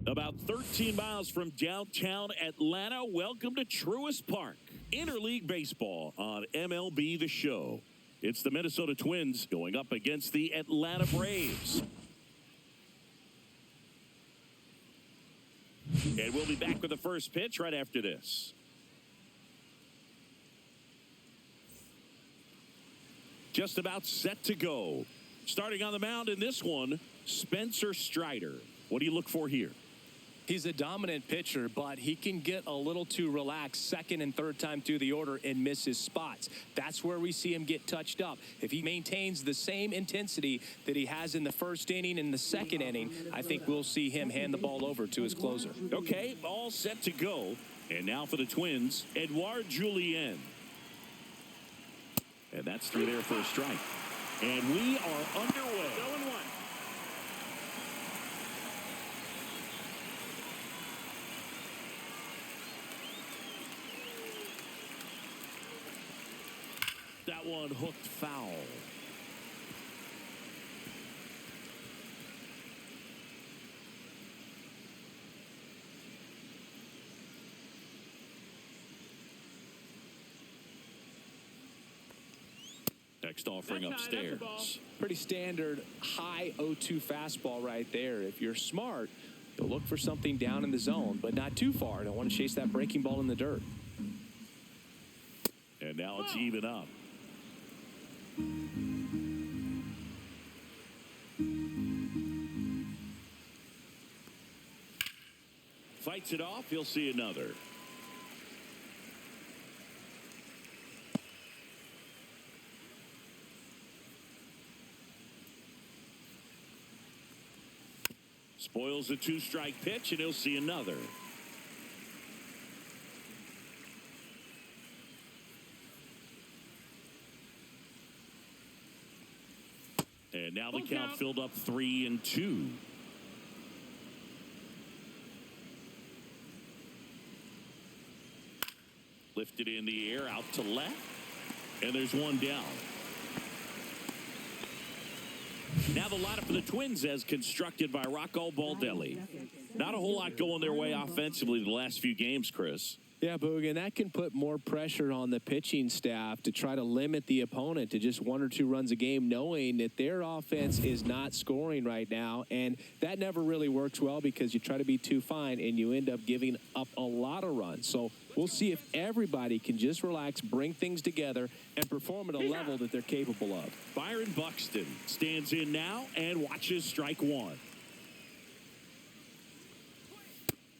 About 13 miles from downtown Atlanta, welcome to Truist Park. Interleague Baseball on MLB The Show. It's the Minnesota Twins going up against the Atlanta Braves. And we'll be back with the first pitch right after this. Just about set to go. Starting on the mound in this one, Spencer Strider. What do you look for here? He's a dominant pitcher, but he can get a little too relaxed second and third time through the order and miss his spots. That's where we see him get touched up. If he maintains the same intensity that he has in the first inning and the second inning, I think we'll see him hand the ball over to his closer. Okay, all set to go. And now for the Twins, Edouard Julien. And that's through there for a strike. And we are underway. 0-1. That one hooked foul. Next offering upstairs. Pretty standard high 0-2 fastball right there. If you're smart, you'll look for something down in the zone, but not too far. Don't want to chase that breaking ball in the dirt. And now it's even up. Fights it off. He'll see another. Spoils a two-strike pitch, and he'll see another. And now the count filled up 3-2. Lifted in the air out to left. And there's one down. Now the lineup for the Twins as constructed by Rocco Baldelli. Not a whole lot going their way offensively the last few games, Chris. Yeah, Boog, and that can put more pressure on the pitching staff to try to limit the opponent to just 1 or 2 runs a game, knowing that their offense is not scoring right now. And that never really works well because you try to be too fine and you end up giving up a lot of runs. So we'll see if everybody can just relax, bring things together, and perform at a level that they're capable of. Byron Buxton stands in now and watches strike one.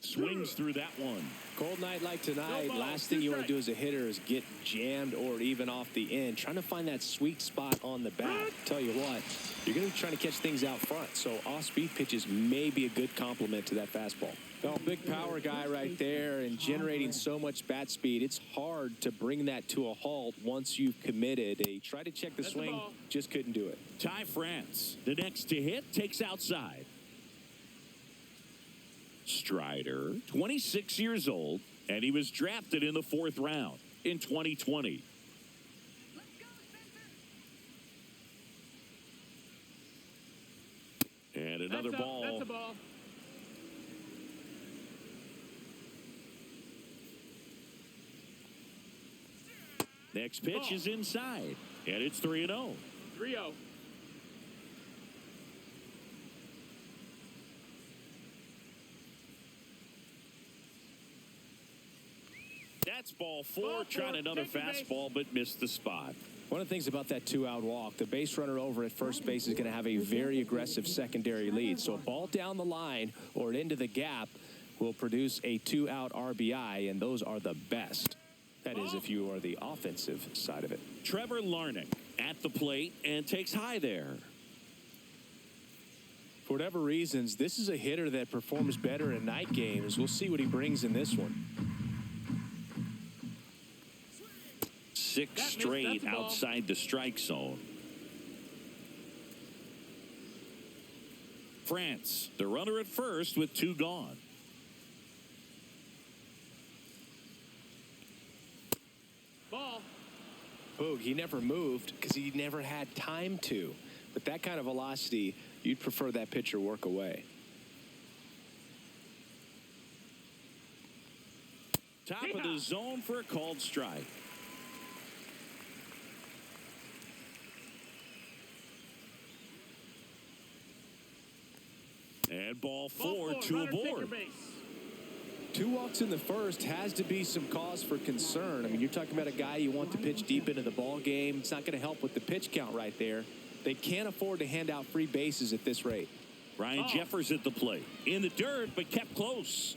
Swings through that one. Cold night like tonight, last thing you want to do as a hitter is get jammed or even off the end. Trying to find that sweet spot on the bat. Tell you what, you're going to be trying to catch things out front, so off-speed pitches may be a good complement to that fastball. Oh, big power guy right there and generating so much bat speed. It's hard to bring that to a halt once you've committed. He tried to check the swing, just couldn't do it. Ty France, the next to hit, takes outside. Strider, 26 years old, and he was drafted in the 4th round in 2020. And another ball. That's a ball. Next pitch is inside, and it's 3-0. 3-0. That's ball 4, trying another fastball, but missed the spot. One of the things about that 2-out walk, the base runner over at first base is going to have a very aggressive secondary lead. So a ball down the line or into the gap will produce a 2-out RBI, and those are the best. That is if you are the offensive side of it. Trevor Larnach at the plate and takes high there. For whatever reasons, this is a hitter that performs better in night games. We'll see what he brings in this one. 6 straight outside the strike zone. France, the runner at first with 2 gone. Ball. Boog, he never moved because he never had time to. With that kind of velocity, you'd prefer that pitcher work away. Top of the zone for a called strike. And ball four to a board. 2 walks in the first has to be some cause for concern. I mean, you're talking about a guy you want to pitch deep into the ball game. It's not going to help with the pitch count right there. They can't afford to hand out free bases at this rate. Ryan Jeffers at the plate. In the dirt, but kept close.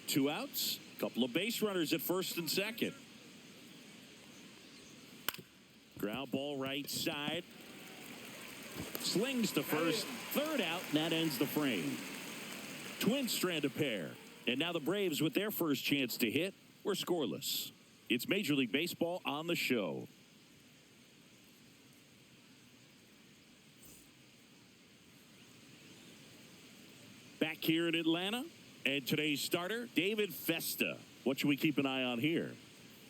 Two outs, couple of base runners at first and second. Ground ball right side. Slings to first. Third out, and that ends the frame. Twins strand a pair. And now the Braves, with their first chance to hit, were scoreless. It's Major League Baseball on the show. Back here in Atlanta. And today's starter, David Festa. What should we keep an eye on here?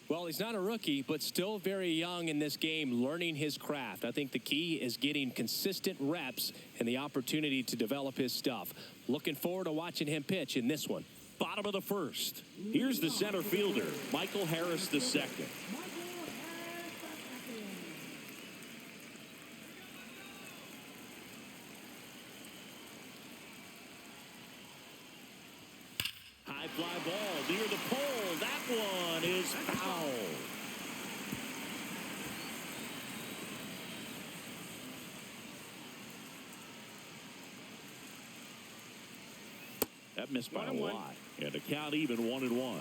Well, he's not a rookie, but still very young in this game, learning his craft. I think the key is getting consistent reps and the opportunity to develop his stuff. Looking forward to watching him pitch in this one. Bottom of the first. Here's the center fielder, Michael Harris II. High fly ball near the pole. That one is foul. That missed by a lot. And the count even 1-1.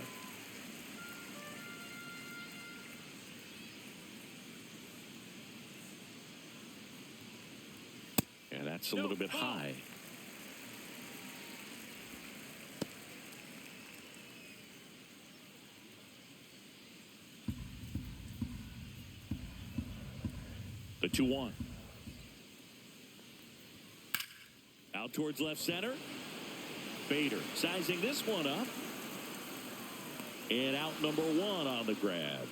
And that's a little bit high. The 2-1. Out towards left center. Bader sizing this one up. And out number 1 on the grab.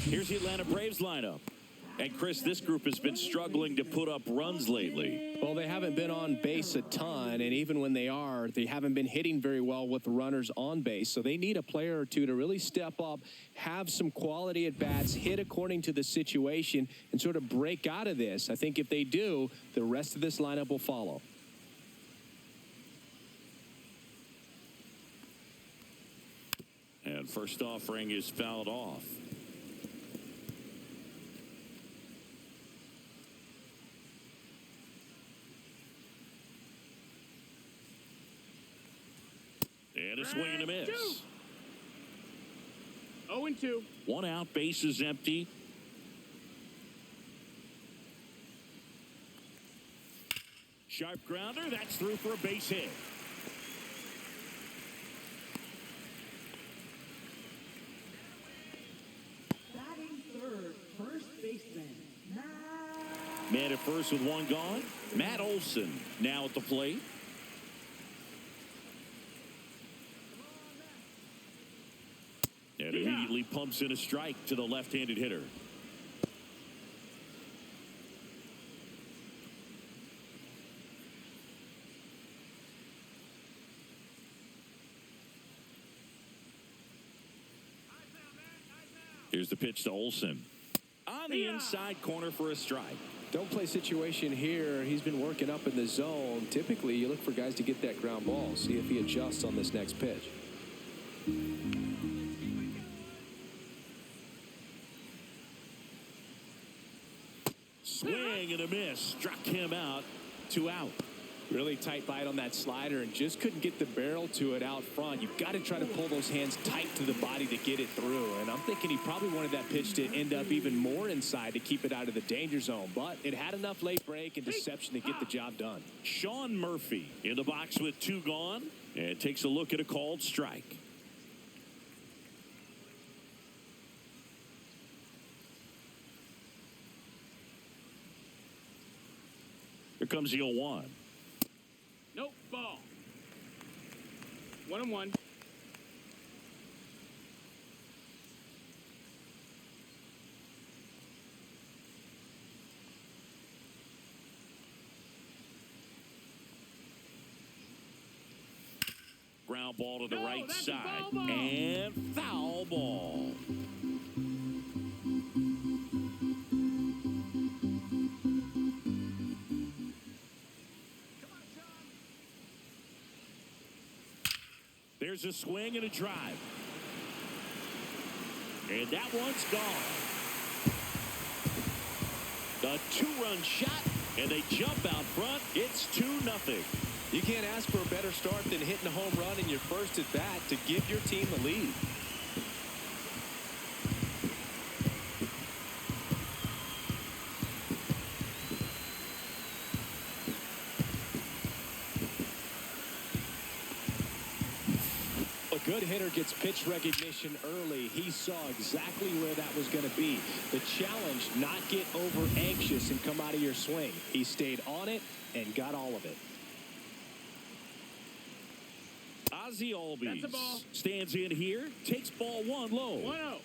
Here's the Atlanta Braves lineup. And Chris, this group has been struggling to put up runs lately. Well, they haven't been on base a ton, and even when they are, they haven't been hitting very well with runners on base. So they need a player or two to really step up, have some quality at bats, hit according to the situation, and sort of break out of this. I think if they do, the rest of this lineup will follow. And first offering is fouled off. And a swing and a miss. 0-2. 1 out, base is empty. Sharp grounder, that's through for a base hit. Batting third, first baseman, Man at first with 1 gone. Matt Olson now at the plate. And immediately pumps in a strike to the left-handed hitter. Here's the pitch to Olson. On the inside corner for a strike. Don't play situation here. He's been working up in the zone. Typically, you look for guys to get that ground ball. See if he adjusts on this next pitch. Swing and a miss. Struck him out. 2 out. Really tight bite on that slider and just couldn't get the barrel to it out front. You've got to try to pull those hands tight to the body to get it through. And I'm thinking he probably wanted that pitch to end up even more inside to keep it out of the danger zone. But it had enough late break and deception to get the job done. Sean Murphy in the box with 2 gone. And takes a look at a called strike. Here comes the 0-1. Nope, ball. 1-1. Ground ball to the No, right that's a side. foul ball. And foul ball. There's a swing and a drive. And that one's gone. A two-run shot, and they jump out front. It's 2-0. You can't ask for a better start than hitting a home run in your first at bat to give your team the lead. A good hitter gets pitch recognition early. He saw exactly where that was going to be. The challenge, not get over anxious and come out of your swing. He stayed on it and got all of it. Ozzie That's a ball. Albies stands in here, takes ball 1 low. 1-0.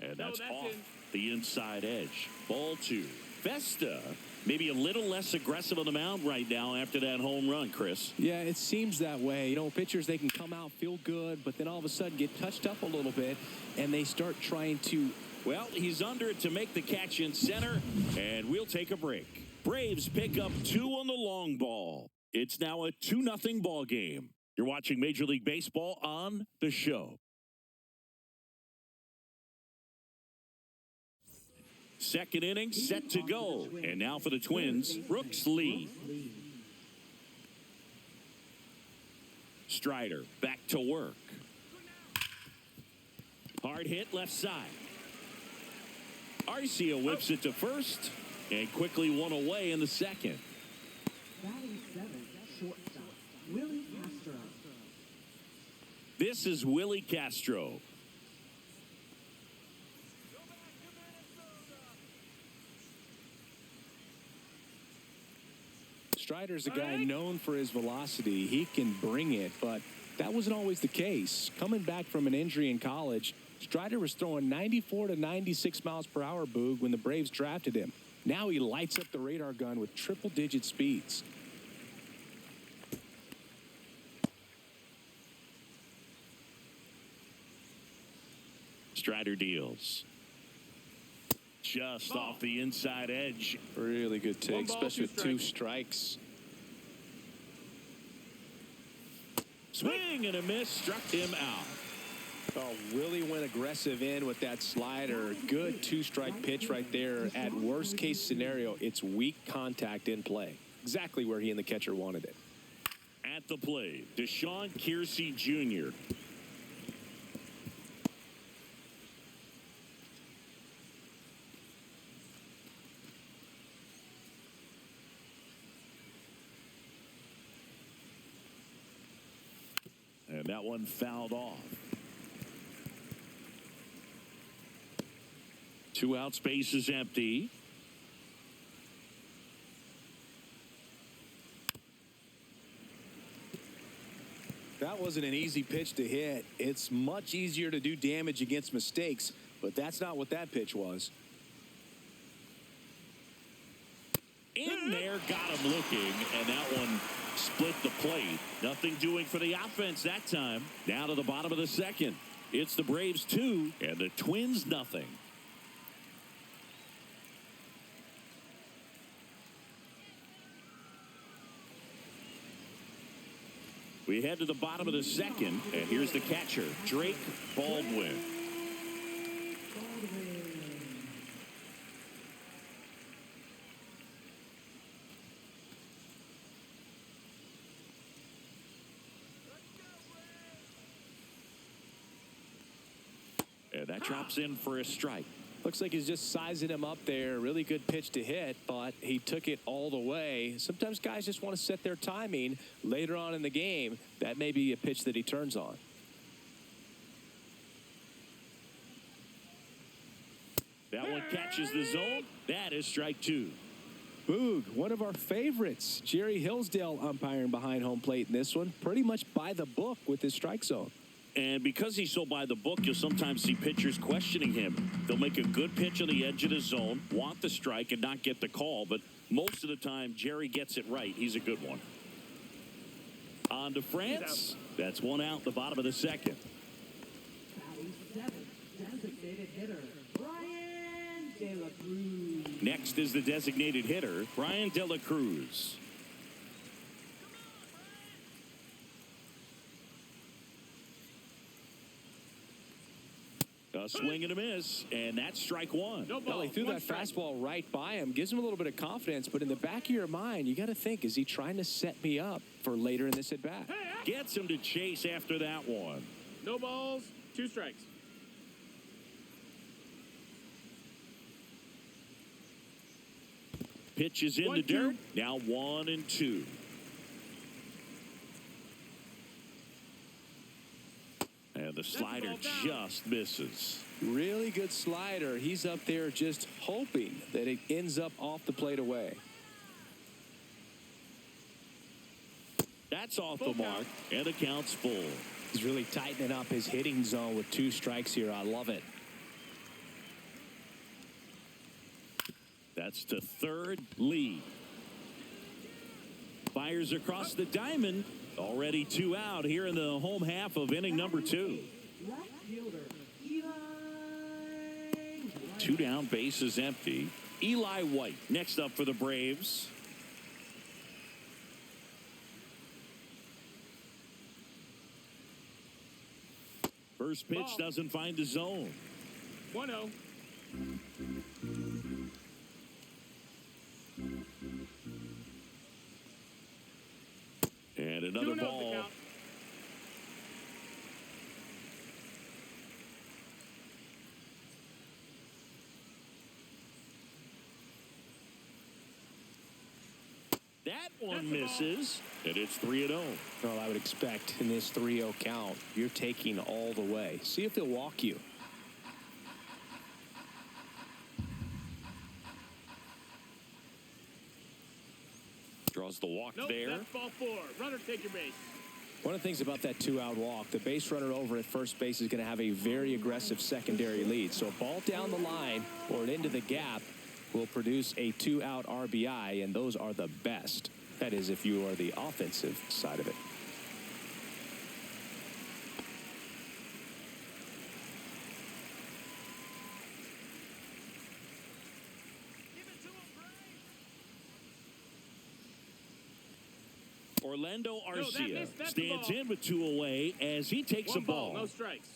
And that's that's off in. the inside edge. Ball 2. Vesta maybe a little less aggressive on the mound right now after that home run, Chris. Yeah, it seems that way. You know, pitchers, they can come out, feel good, but then all of a sudden get touched up a little bit, and they start trying to... Well, he's under it to make the catch in center, and we'll take a break. Braves pick up 2 on the long ball. It's now a 2-0 ball game. You're watching Major League Baseball on The Show. Second inning set to go. And now for the Twins, Brooks Lee. Strider back to work. Hard hit left side. Arcia whips it to first and quickly one away in the second. Batting 7, shortstop, Willie Castro. This is Willie Castro. Strider's a guy known for his velocity. He can bring it, but that wasn't always the case. Coming back from an injury in college, Strider was throwing 94 to 96 miles per hour, Boog, when the Braves drafted him. Now he lights up the radar gun with triple-digit speeds. Strider deals. Just off the inside edge. Really good take, ball, especially with 2 strikes. strikes. Swing and a miss, struck him out. Oh, Willie went aggressive in with that slider. Good 2-strike pitch right there. At worst case scenario, it's weak contact in play. Exactly where he and the catcher wanted it. At the plate, Deshaun Kiersey Jr. And that one fouled off. 2 out, space is empty. That wasn't an easy pitch to hit. It's much easier to do damage against mistakes, but that's not what that pitch was. In there, got him looking, and that one split the plate. Nothing doing for the offense that time. Now to the bottom of the second. It's the Braves 2 and the Twins nothing. We head to the bottom of the second, and here's the catcher, Drake Baldwin. And that drops in for a strike. Looks like he's just sizing him up there. Really good pitch to hit, but he took it all the way. Sometimes guys just want to set their timing later on in the game. That may be a pitch that he turns on. That one catches the zone. That is strike 2. Boog, one of our favorites. Jerry Hillsdale umpiring behind home plate in this one. Pretty much by the book with his strike zone. And because he's so by the book, you'll sometimes see pitchers questioning him. They'll make a good pitch on the edge of the zone, want the strike, and not get the call. But most of the time, Jerry gets it right. He's a good one. On to France. That's one out, the bottom of the second. Batting 7, designated hitter, Brian De La Cruz. Next is the designated hitter, Brian De La Cruz. A swing and a miss, and that's strike 1. No ball. Well, he threw that Strike. fastball right by him. Gives him a little bit of confidence, but in the back of your mind, you got to think, is he trying to set me up for later in this at-bat? Gets him to chase after that one. No balls. 2 strikes. Pitch is in the 1-2. dirt. Now 1-2. And the slider ball down. just misses. Really good slider. He's up there just hoping that it ends up off the plate away. That's off the mark, and the count's full. He's really tightening up his hitting zone with 2 strikes here. I love it. That's to third, lead. Fires across the diamond. Already 2 out here in the home half of inning number 2. Left fielder, Eli. 2 down, bases empty. Eli White next up for the Braves. First pitch Ball. doesn't find the zone. 1-0. And another 2-0 the ball. count. That one That's the ball. misses, and it's 3-0. Well, I would expect in this 3-0 count, you're taking all the way. See if he'll walk you. Draws the walk Nope, there. that's ball 4. Runner, take your base. One of the things about that 2-out walk, the base runner over at first base is going to have a very aggressive secondary lead. So a ball down the line or into the gap will produce a 2-out RBI, and those are the best. That is, if you are the offensive side of it. Orlando Arcia missed. That's the stands ball. in with 2 away as he takes a 1 ball. ball. No strikes.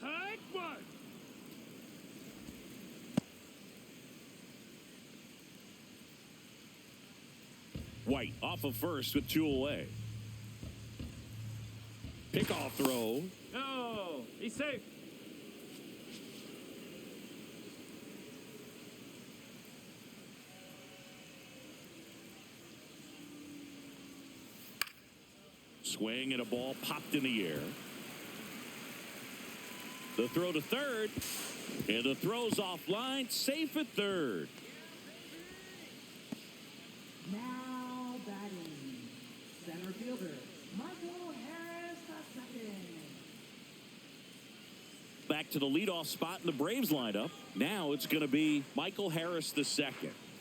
Hike 1. White off of first with 2 away. Pickoff throw. No. He's safe. Swing and a ball popped in the air. The throw to third. And the throw's offline. Safe at third. Now batting, center fielder, Michael Harris II. Back to the leadoff spot in the Braves lineup. Now it's going to be Michael Harris II.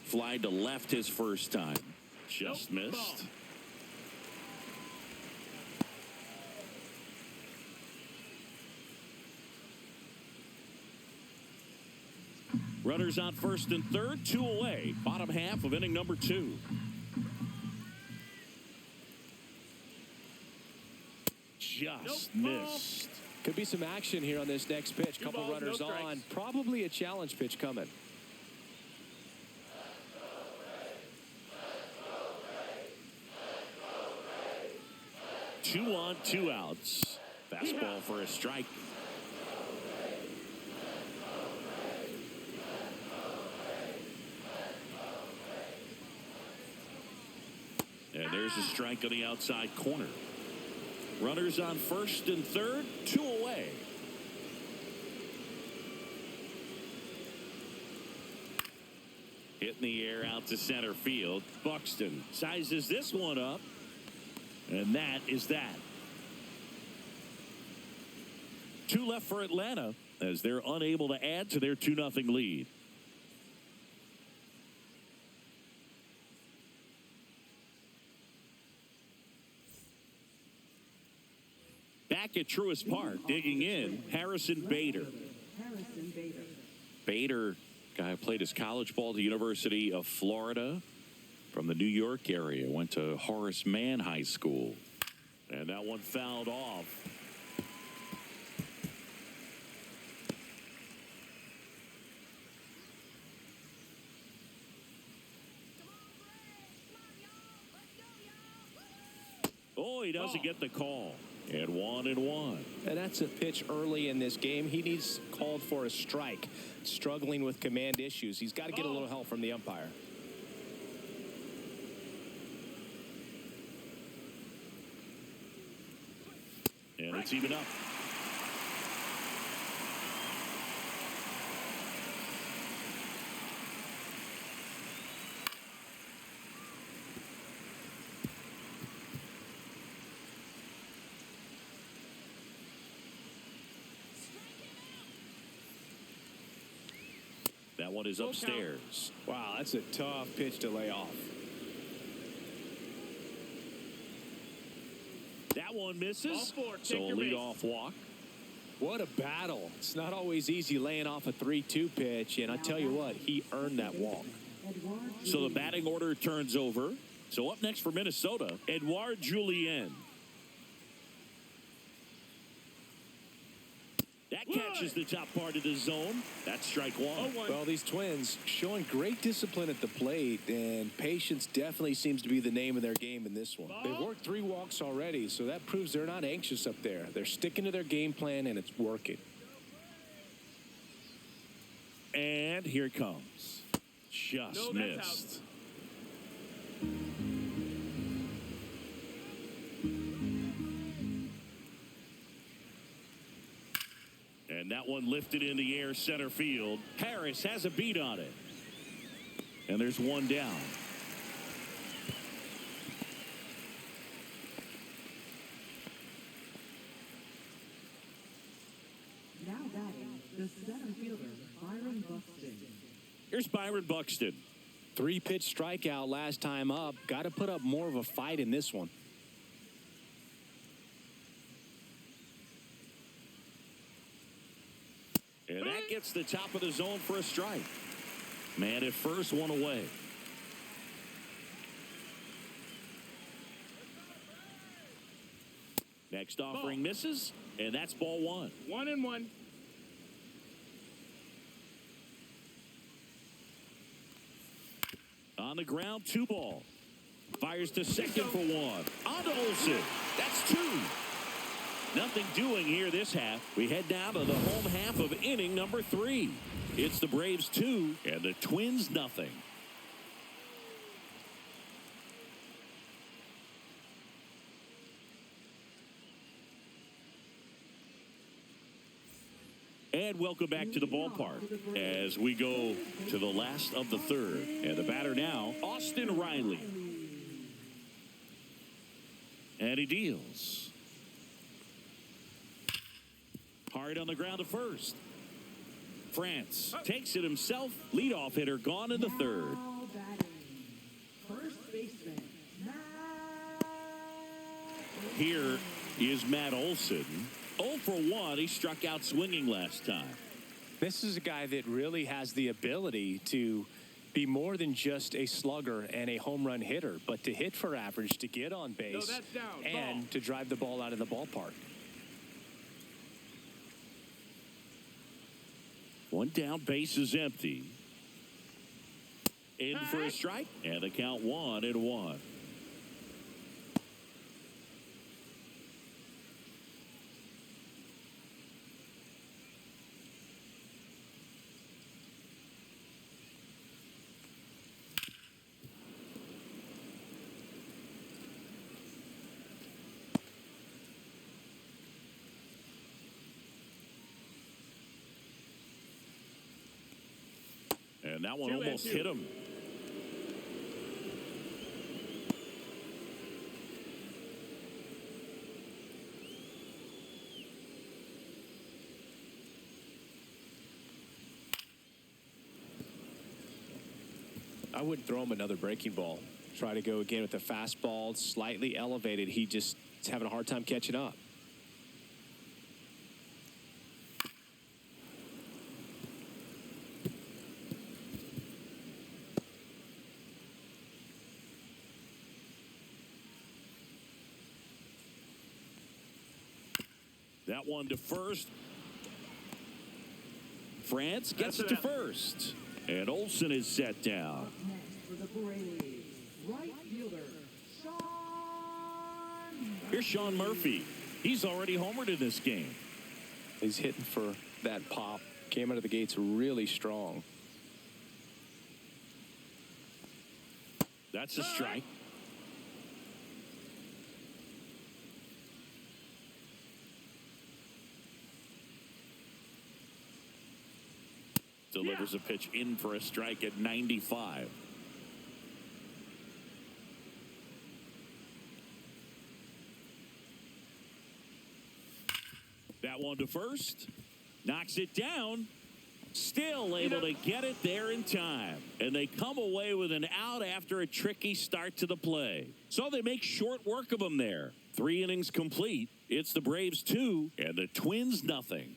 Fly to left his first time. Just Nope, missed. ball. Runners on first and third, 2 away. Bottom half of inning number 2. Just Nope, ball. missed. Could be some action here on this next pitch. 2 Couple balls, runners no strikes. on. Probably a challenge pitch coming. 2 on, 2 outs. Fastball for a strike. And there's a strike on the outside corner. Runners on first and third, 2 away. Hit in the air out to center field. Buxton sizes this one up. And that is that. 2 left for Atlanta as they're unable to add to their 2-0 lead. Back at Truist Park, digging in, Harrison Bader. Bader, guy who played his college ball at the University of Florida from the New York area. Went to Horace Mann High School. And that one fouled off. Oh, he doesn't get the call. And 1-1. And that's a pitch early in this game. He needs called for a strike. Struggling with command issues. He's got to get a little help from the umpire. And it's even up. That one is upstairs. Wow, that's a tough pitch to lay off. That one misses. So a leadoff walk. What a battle. It's not always easy laying off a 3-2 pitch, and I tell you what, he earned that walk. So the batting order turns over. So up next for Minnesota, Edouard Julien. That catches the top part of the zone. That's strike one. Well, these Twins showing great discipline at the plate, and patience definitely seems to be the name of their game in this one. They've worked 3 walks already, so that proves they're not anxious up there. They're sticking to their game plan, and it's working. And here it comes. Just missed. And that one lifted in the air center field. Harris has a beat on it. And there's one down. Now batting, the center fielder, Byron Buxton. Here's Byron Buxton. 3-pitch strikeout last time up. Got to put up more of a fight in this one. And that gets the top of the zone for a strike. Man at first, 1 away. Next offering misses, and that's ball 1. 1-1. On the ground, 2 ball. Fires to second for 1. On to Olsen. That's 2. Nothing doing here this half. We head down to the home half of inning number 3. It's the Braves 2 and the Twins nothing. And welcome back to the ballpark as we go to the last of the third. And the batter now, Austin Riley. And he deals. Hard on the ground to first. France takes it himself. Leadoff hitter gone in the third. Now batting, first baseman, Matt. Here is Matt Olson. 0 for 1. He struck out swinging last time. This is a guy that really has the ability to be more than just a slugger and a home run hitter, but to hit for average, to get on base, and to drive the ball out of the ballpark. One down, base is empty. In for a strike, and the count 1-1. And that one 2-2. almost hit him. I wouldn't throw him another breaking ball. Try to go again with the fastball, slightly elevated. He just is having a hard time catching up. That one to first. France gets it to first. And Olsen is set down. Next for the Braves, right fielder, Sean. Here's Sean Murphy. He's already homered in this game. He's hitting for that pop. Came out of the gates really strong. That's a strike. Delivers a pitch in for a strike at 95. That one to first. Knocks it down. Still able to get it there in time. And they come away with an out after a tricky start to the play. So they make short work of them there. 3 innings complete. It's the Braves 2 and the Twins nothing.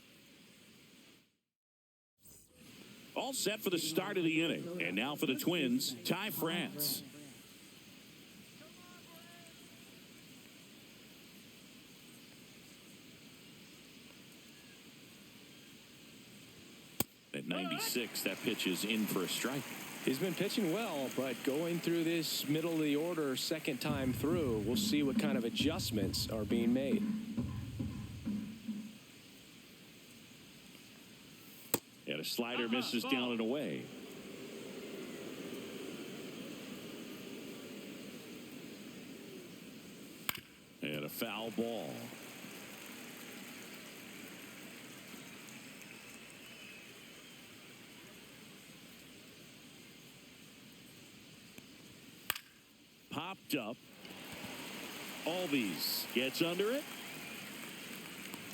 All set for the start of the inning. And now for the Twins, Ty France. At 96, that pitch is in for a strike. He's been pitching well, but going through this middle of the order second time through, we'll see what kind of adjustments are being made. And a slider misses down and away. And a foul ball. Popped up. Albies gets under it.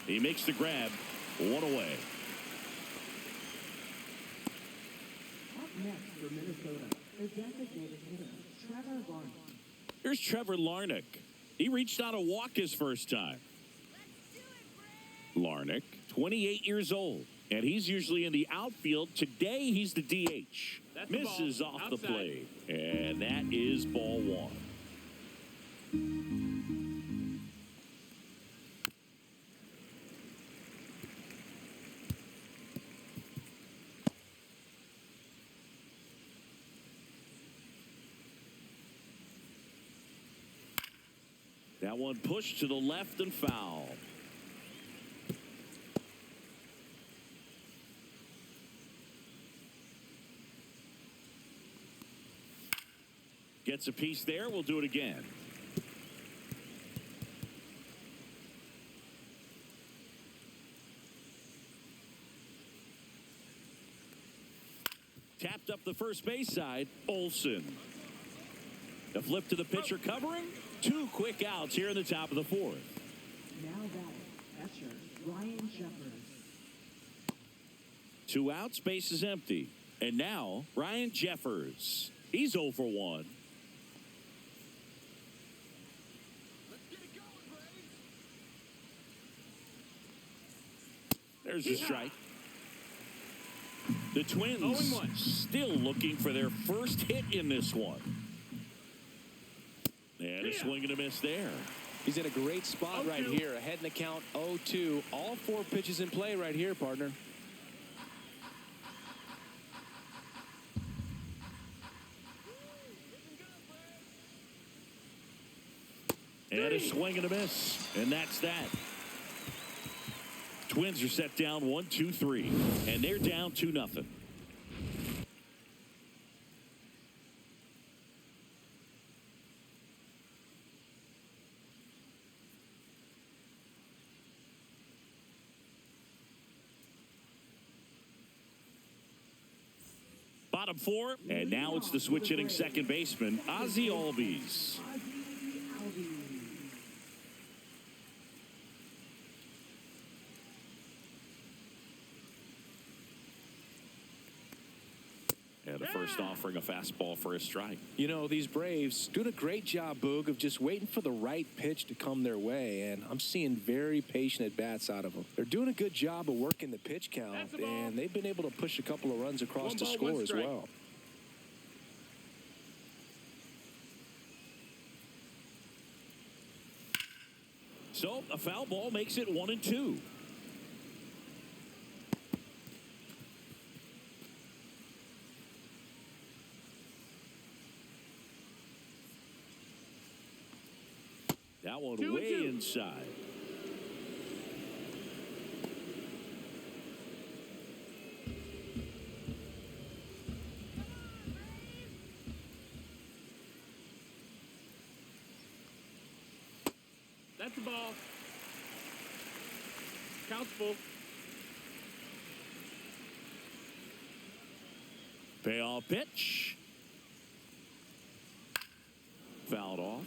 He makes the grab. 1 away. Up next for Minnesota, the designated hitter, Trevor Larnach. Here's Trevor Larnach. He reached out a walk his first time. Larnach, 28 years old, and he's usually in the outfield. Today, he's the DH. That's the Misses ball. off the Outside. plate, and that is ball 1. That one pushed to the left and foul. Gets a piece there. We'll do it again. Tapped up the first base side. Olsen. The flip to the pitcher covering. 2 quick outs here in the top of the 4th. Now batting, catcher, Ryan Jeffers. 2 outs, base is empty. And now, Ryan Jeffers. He's 0 for 1. There's a strike. The Twins 0-1. still looking for their first hit in this one. And a swing and a miss there. He's in a great spot right here. Ahead in the count, 0-2. All 4 pitches in play right here, partner. And a swing and a miss. And that's that. Twins are set down 1-2-3. And they're down 2-0. bottom 4. And now it's the switch hitting second baseman, Ozzie Albies. And the first offering a fastball for a strike. You know, these Braves doing a great job, Boog, of just waiting for the right pitch to come their way. And I'm seeing very patient at-bats out of them. They're doing a good job of working the pitch count. And they've been able to push a couple of runs across to score as well. So a foul ball makes it 1-2. That one way inside. That's the ball. Count's full. Payoff pitch. Fouled off.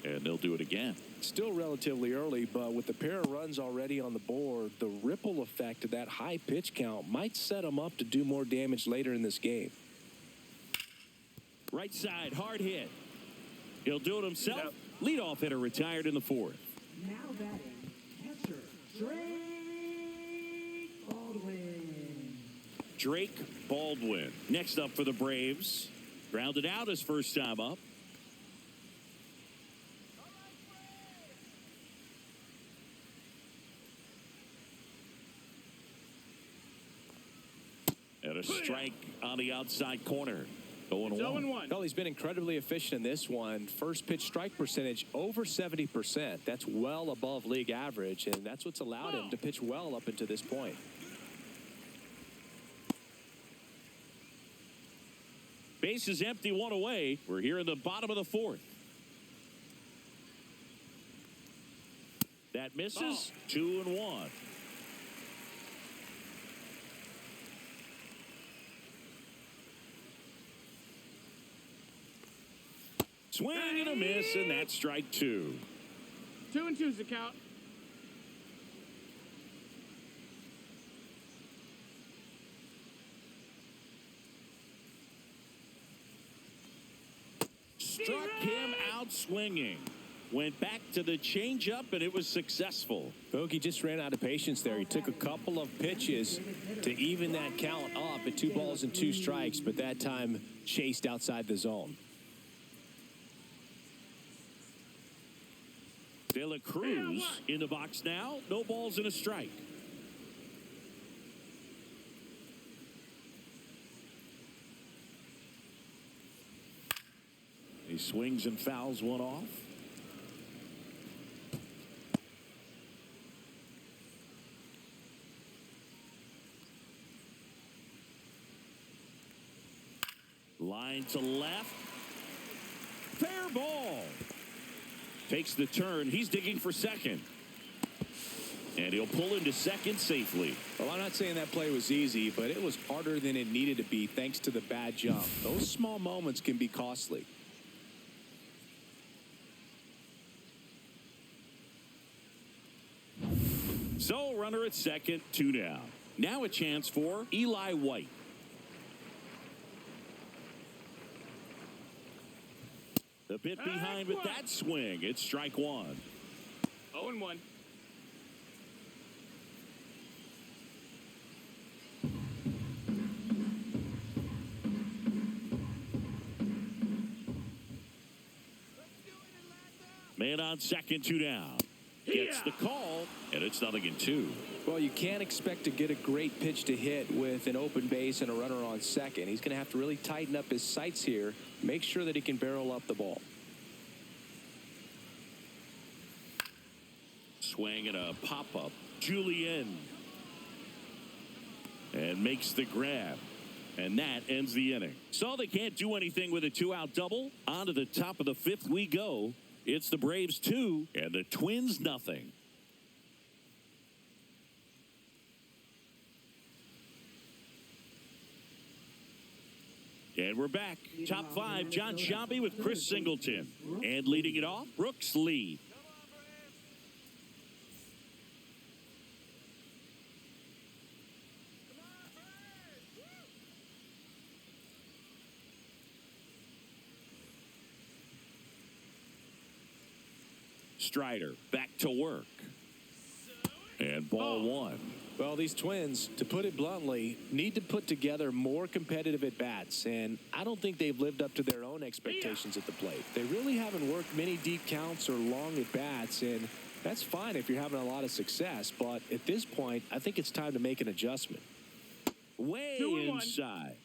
And they'll do it again. Still relatively early, but with the pair of runs already on the board, the ripple effect of that high pitch count might set them up to do more damage later in this game. Right side, hard hit. He'll do it himself. Leadoff hitter retired in the 4th. Now batting, catcher, Drake Baldwin. Drake Baldwin. Next up for the Braves. Grounded out his first time up. And a strike on the outside corner. 0-1. Well, he's been incredibly efficient in this one. First pitch strike percentage over 70%. That's well above league average, and that's what's allowed him to pitch well up until this point. Base is empty, 1 away. We're here in the bottom of the 4th. That misses. 2-1. Swing and a miss, and that's strike 2. 2-2's the count. Struck him out swinging. Went back to the changeup, and it was successful. Bogey just ran out of patience there. He took a couple of pitches to even that count up at 2 balls and 2 strikes, but that time chased outside the zone. De La Cruz in the box now. No balls and a strike. He swings and fouls one off. Line to left. Fair ball. Takes the turn. He's digging for second. And he'll pull into second safely. Well, I'm not saying that play was easy, but it was harder than it needed to be thanks to the bad jump. Those small moments can be costly. So, runner at second, 2 down. Now a chance for Eli White. A bit behind with that swing. It's strike 1. 0-1. Man on second, 2 down. Gets the call, and it's 0-2. Well, you can't expect to get a great pitch to hit with an open base and a runner on second. He's going to have to really tighten up his sights here, make sure that he can barrel up the ball. Swing and a pop-up. Julian. And makes the grab. And that ends the inning. So they can't do anything with a 2-out double. On to the top of the 5th we go. It's the Braves 2 and the Twins nothing. And we're back. Top five, John Sciambi with Chris Singleton. And leading it off, Brooks Lee. Strider back to work. And ball one. Well, these Twins, to put it bluntly, need to put together more competitive at-bats, and I don't think they've lived up to their own expectations at the plate. They really haven't worked many deep counts or long at-bats, and that's fine if you're having a lot of success, but at this point, I think it's time to make an adjustment. Way 2-1. inside.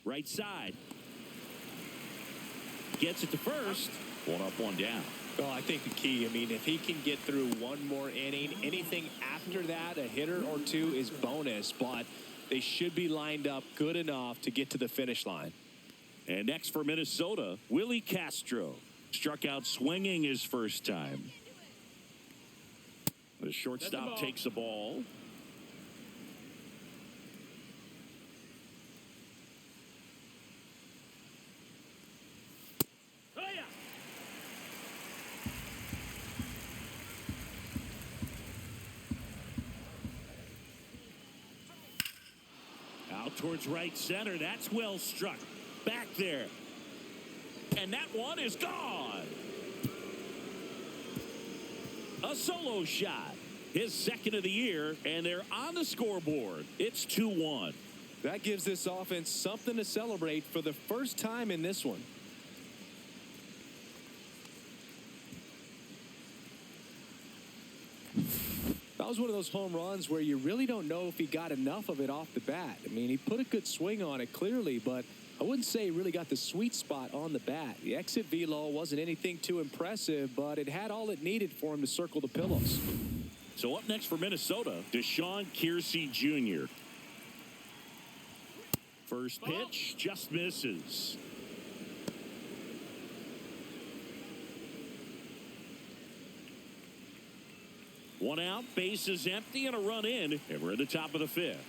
Right side. Gets it to first. One up, one down. Well, I think the key, I mean, if he can get through one more inning, anything after that, a hitter or two is bonus, but they should be lined up good enough to get to the finish line. And next for Minnesota, Willie Castro. Struck out swinging his first time. The shortstop takes the ball. Out towards right center. That's well struck. Back there. And that one is gone. A solo shot. His second of the year, and they're on the scoreboard. It's 2-1. That gives this offense something to celebrate for the first time in this one. That was one of those home runs where you really don't know if he got enough of it off the bat. I mean, he put a good swing on it clearly, but I wouldn't say he really got the sweet spot on the bat. The exit velo wasn't anything too impressive, but it had all it needed for him to circle the pillows. So up next for Minnesota, Deshaun Kiersey Jr. First pitch just misses. One out, base is empty, and a run in, and we're at the top of the fifth.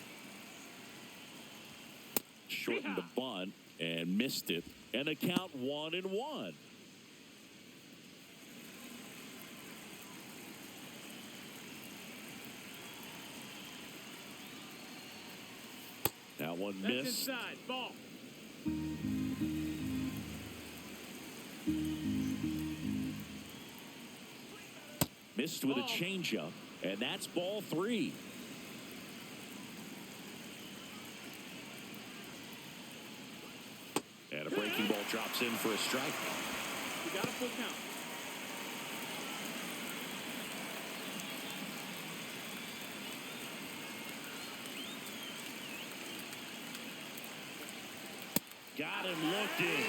Shortened the bunt and missed it, and the count 1-1. That one That's missed. inside. Ball. Missed with a changeup, and that's ball 3. And a breaking ball drops in for a strike. You got a full count. Got him looking.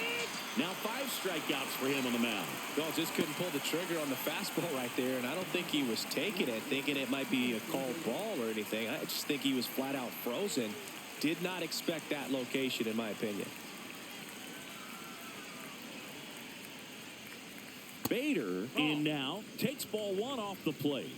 Now 5 strikeouts for him on the mound. Well, just couldn't pull the trigger on the fastball right there, and I don't think he was taking it, thinking it might be a called ball or anything. I just think he was flat out frozen. Did not expect that location, in my opinion. Bader in now, takes ball 1 off the plate.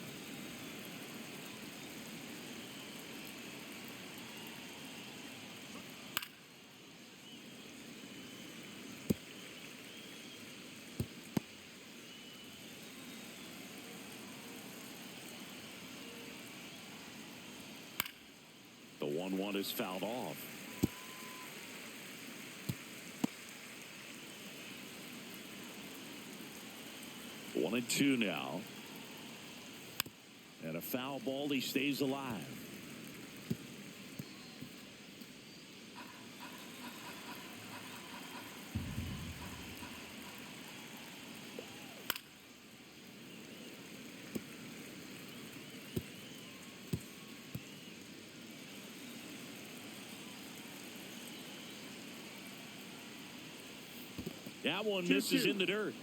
The 1-1 is fouled off. One and 2 now. And a foul ball. He stays alive. That one misses in the dirt.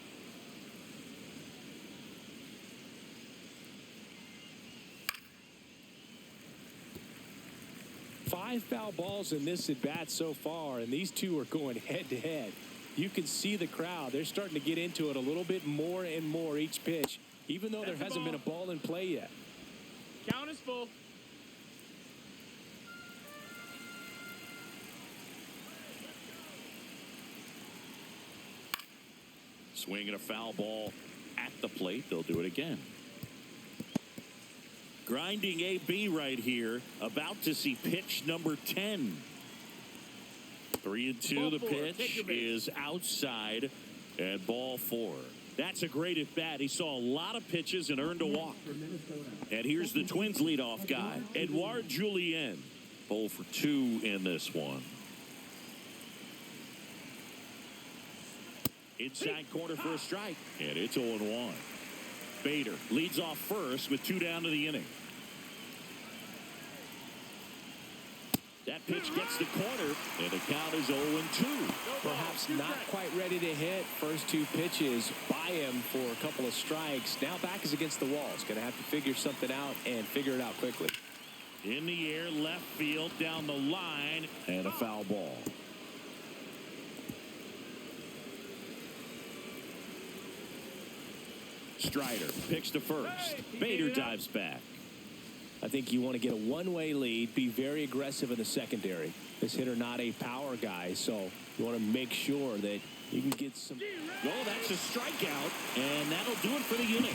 Five foul balls in this at bat so far, and these two are going head to head. you can see the crowd. They're starting to get into it a little bit more and more each pitch, even though there hasn't been a ball in play yet. Count is full. Swinging a foul ball at the plate. They'll do it again. Grinding AB right here. About to see pitch number 10. 3-2. The pitch is outside and ball 4. That's a great at bat. He saw a lot of pitches and earned a walk. And here's the Twins leadoff guy, Edouard Julien. 0 for 2 in this one. Inside corner for a strike, and it's 0-1. Bader leads off first with 2 down to the inning. That pitch gets the corner, and the count is 0-2. Perhaps not quite ready to hit. First 2 pitches by him for a couple of strikes. Now back is against the wall. He's going to have to figure something out and figure it out quickly. In the air, left field, down the line, and a foul ball. Strider picks to first. Bader dives back. I think you want to get a one-way lead, be very aggressive in the secondary. This hitter not a power guy, so you want to make sure that you can get some. Oh, that's a strikeout, and that'll do it for the inning.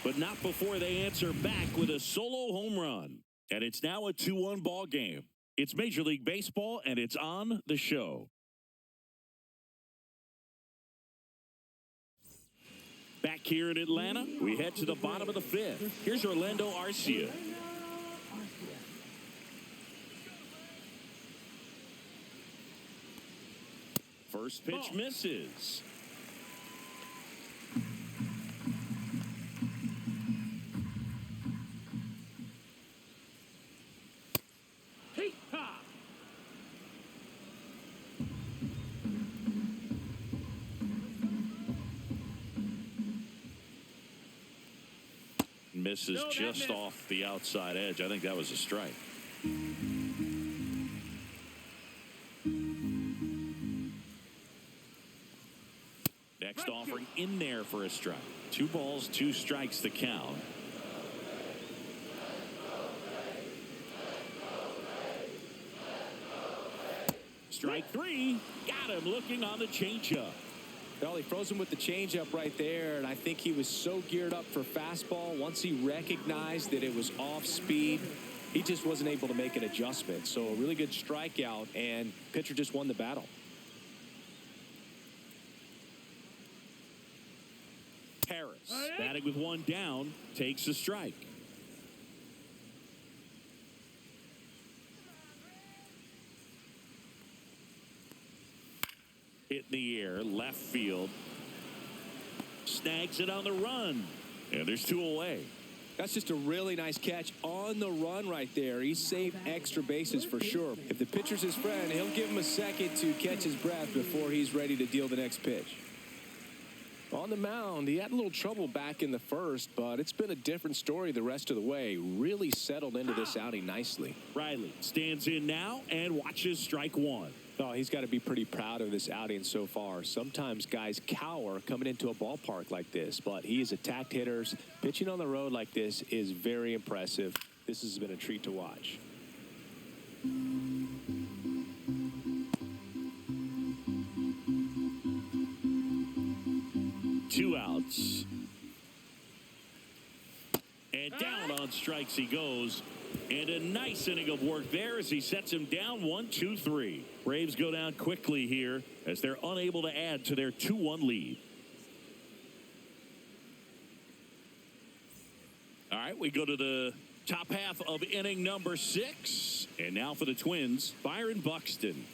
But not before they answer back with a solo home run. And it's now a 2-1 ball game. It's Major League Baseball, and it's on the show. Back here in Atlanta, we head to the bottom of the 5th. Here's Orlando Arcia. First pitch misses. Misses just off the outside edge. I think that was a strike. Next offering in there for a strike. 2 balls, 2 strikes to count. Strike 3. Got him looking on the changeup. Well, he froze him with the changeup right there, and I think he was so geared up for fastball. Once he recognized that it was off speed, he just wasn't able to make an adjustment. So a really good strikeout, and pitcher just won the battle. Harris, batting with 1 down, takes a strike. Hit in the air, left field. Snags it on the run. And there's 2 away. That's just a really nice catch on the run right there. He saved extra bases for sure. If the pitcher's his friend, he'll give him a second to catch his breath before he's ready to deal the next pitch. On the mound, he had a little trouble back in the first, but it's been a different story the rest of the way. Really settled into this outing nicely. Riley stands in now and watches strike 1. Oh, he's got to be pretty proud of this outing so far. Sometimes guys cower coming into a ballpark like this, but he has attacked hitters. Pitching on the road like this is very impressive. This has been a treat to watch. 2 outs. And down on strikes he goes. And a nice inning of work there as he sets him down 1-2-3. Braves go down quickly here as they're unable to add to their 2-1 lead. All right, we go to the top half of inning number 6. And now for the Twins, Byron Buxton.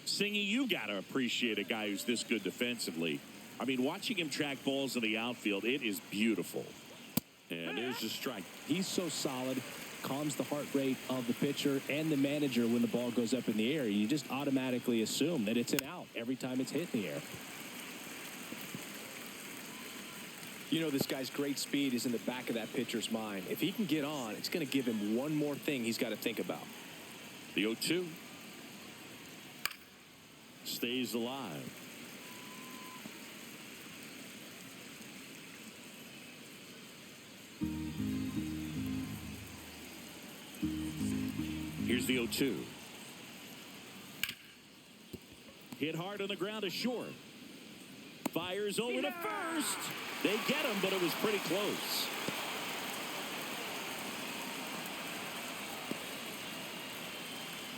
Singy, you got to appreciate a guy who's this good defensively. I mean, watching him track balls in the outfield, it is beautiful. And there's the strike. He's so solid. Calms the heart rate of the pitcher and the manager when the ball goes up in the air. You just automatically assume that it's an out every time it's hit in the air. You know, this guy's great speed is in the back of that pitcher's mind. If he can get on, it's going to give him one more thing he's got to think about. The 0-2. stays alive. Here's the 0-2. Hit hard on the ground to short. Fires over to first. They get him, but it was pretty close.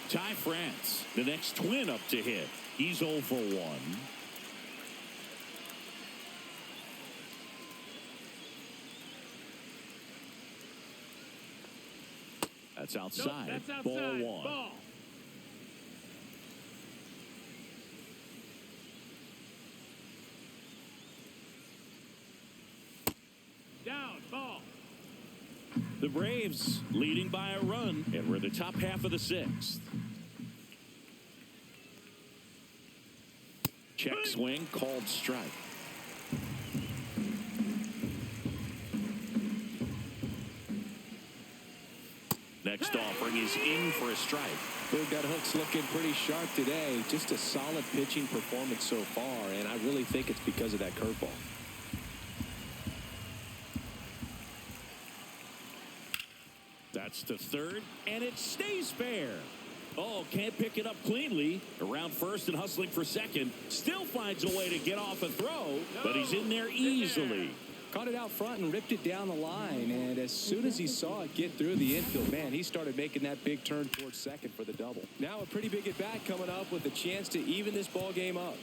Ty France, the next Twin up to hit. He's 0 for 1. That's outside. Nope, that's outside. Ball 1. Ball. Down. Ball. The Braves leading by a run, and we're in the top half of the 6th. Check swing, called strike. Next offering is in for a strike. Boog, that hook's looking pretty sharp today. Just a solid pitching performance so far, and I really think it's because of that curveball. That's to third, and it stays fair. Oh, can't pick it up cleanly. Around first and hustling for second. Still finds a way to get off a throw, but he's in there easily. Caught it out front and ripped it down the line, and as soon as he saw it get through the infield, man, he started making that big turn towards second for the double. Now a pretty big at bat coming up with a chance to even this ball game up.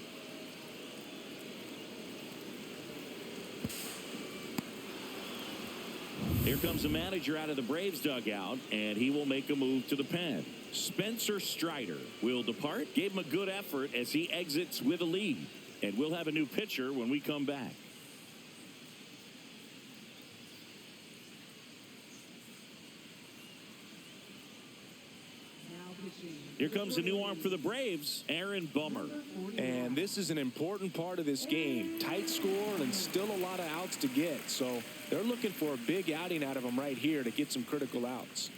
Here comes the manager out of the Braves dugout, and he will make a move to the pen. Spencer Strider will depart. Gave him a good effort as he exits with a lead. And we'll have a new pitcher when we come back. Here comes a new arm for the Braves, Aaron Bummer. And this is an important part of this game. Tight score and still a lot of outs to get. So they're looking for a big outing out of him right here to get some critical outs.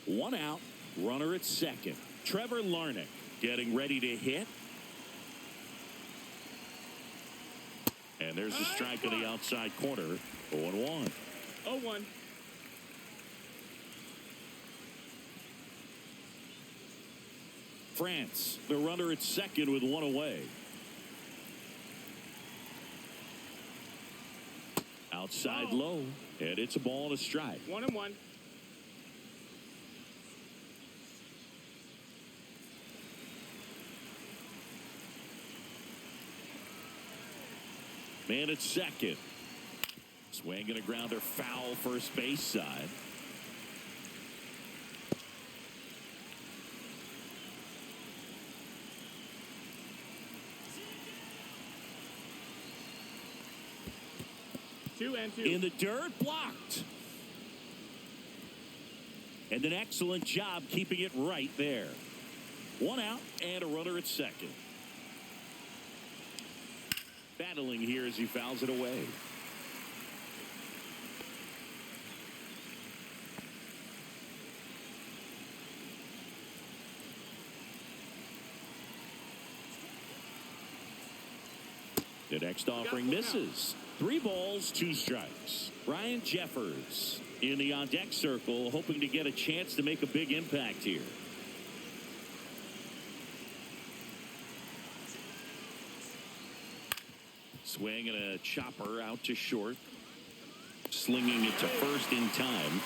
One out, runner at second. Trevor Larnach getting ready to hit. And there's a strike on the outside corner. 0-1. 0-1. France, the runner at second with one away. Outside low, and it's a ball and a strike. 1-1. Man at second. Swinging a grounder foul first base side. Two and two. In the dirt, blocked. And an excellent job keeping it right there. One out and a runner at second. Battling here as he fouls it away. The next offering misses. 3 balls, 2 strikes. Ryan Jeffers in the on-deck circle, hoping to get a chance to make a big impact here. Swing and a chopper out to short. Slinging it to first in time.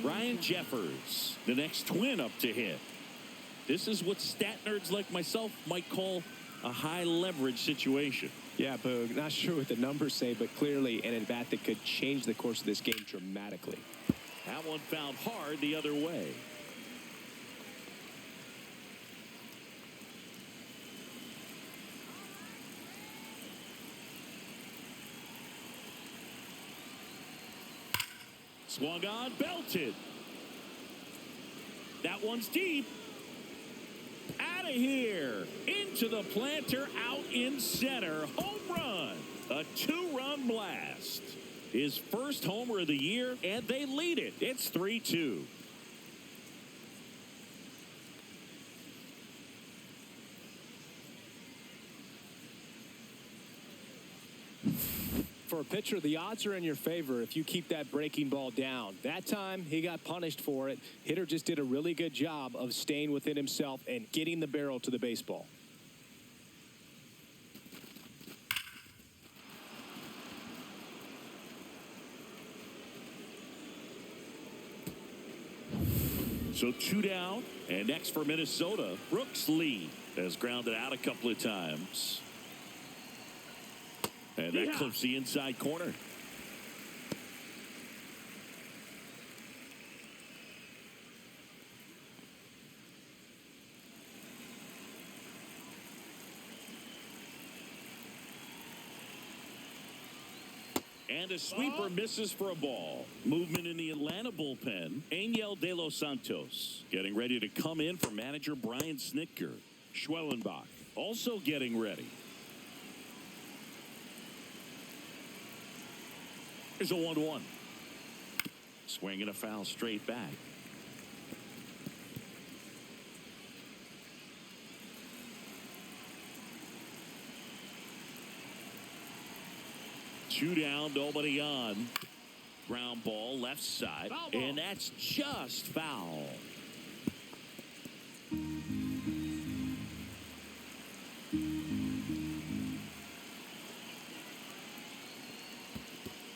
Ryan Jeffers, the next Twin up to hit. This is what stat nerds like myself might call a high leverage situation. Yeah, Boog, not sure what the numbers say, but clearly an at-bat that could change the course of this game dramatically. That one found hard the other way. Swung on, belted. That one's deep. Out of here. Into the planter, out in center. Home run. A two-run blast. His first homer of the year, and they lead it. It's 3-2. For a pitcher, the odds are in your favor if you keep that breaking ball down. That time, he got punished for it. Hitter just did a really good job of staying within himself and getting the barrel to the baseball. So 2 down, and next for Minnesota, Brooks Lee has grounded out a couple of times. And that clips the inside corner. And a sweeper misses for a ball. Movement in the Atlanta bullpen. Angel De Los Santos getting ready to come in for manager Brian Snitker. Schwellenbach also getting ready. Here's a 1-1. Swing and a foul straight back. Two down, nobody on. Ground ball left side, and that's just foul.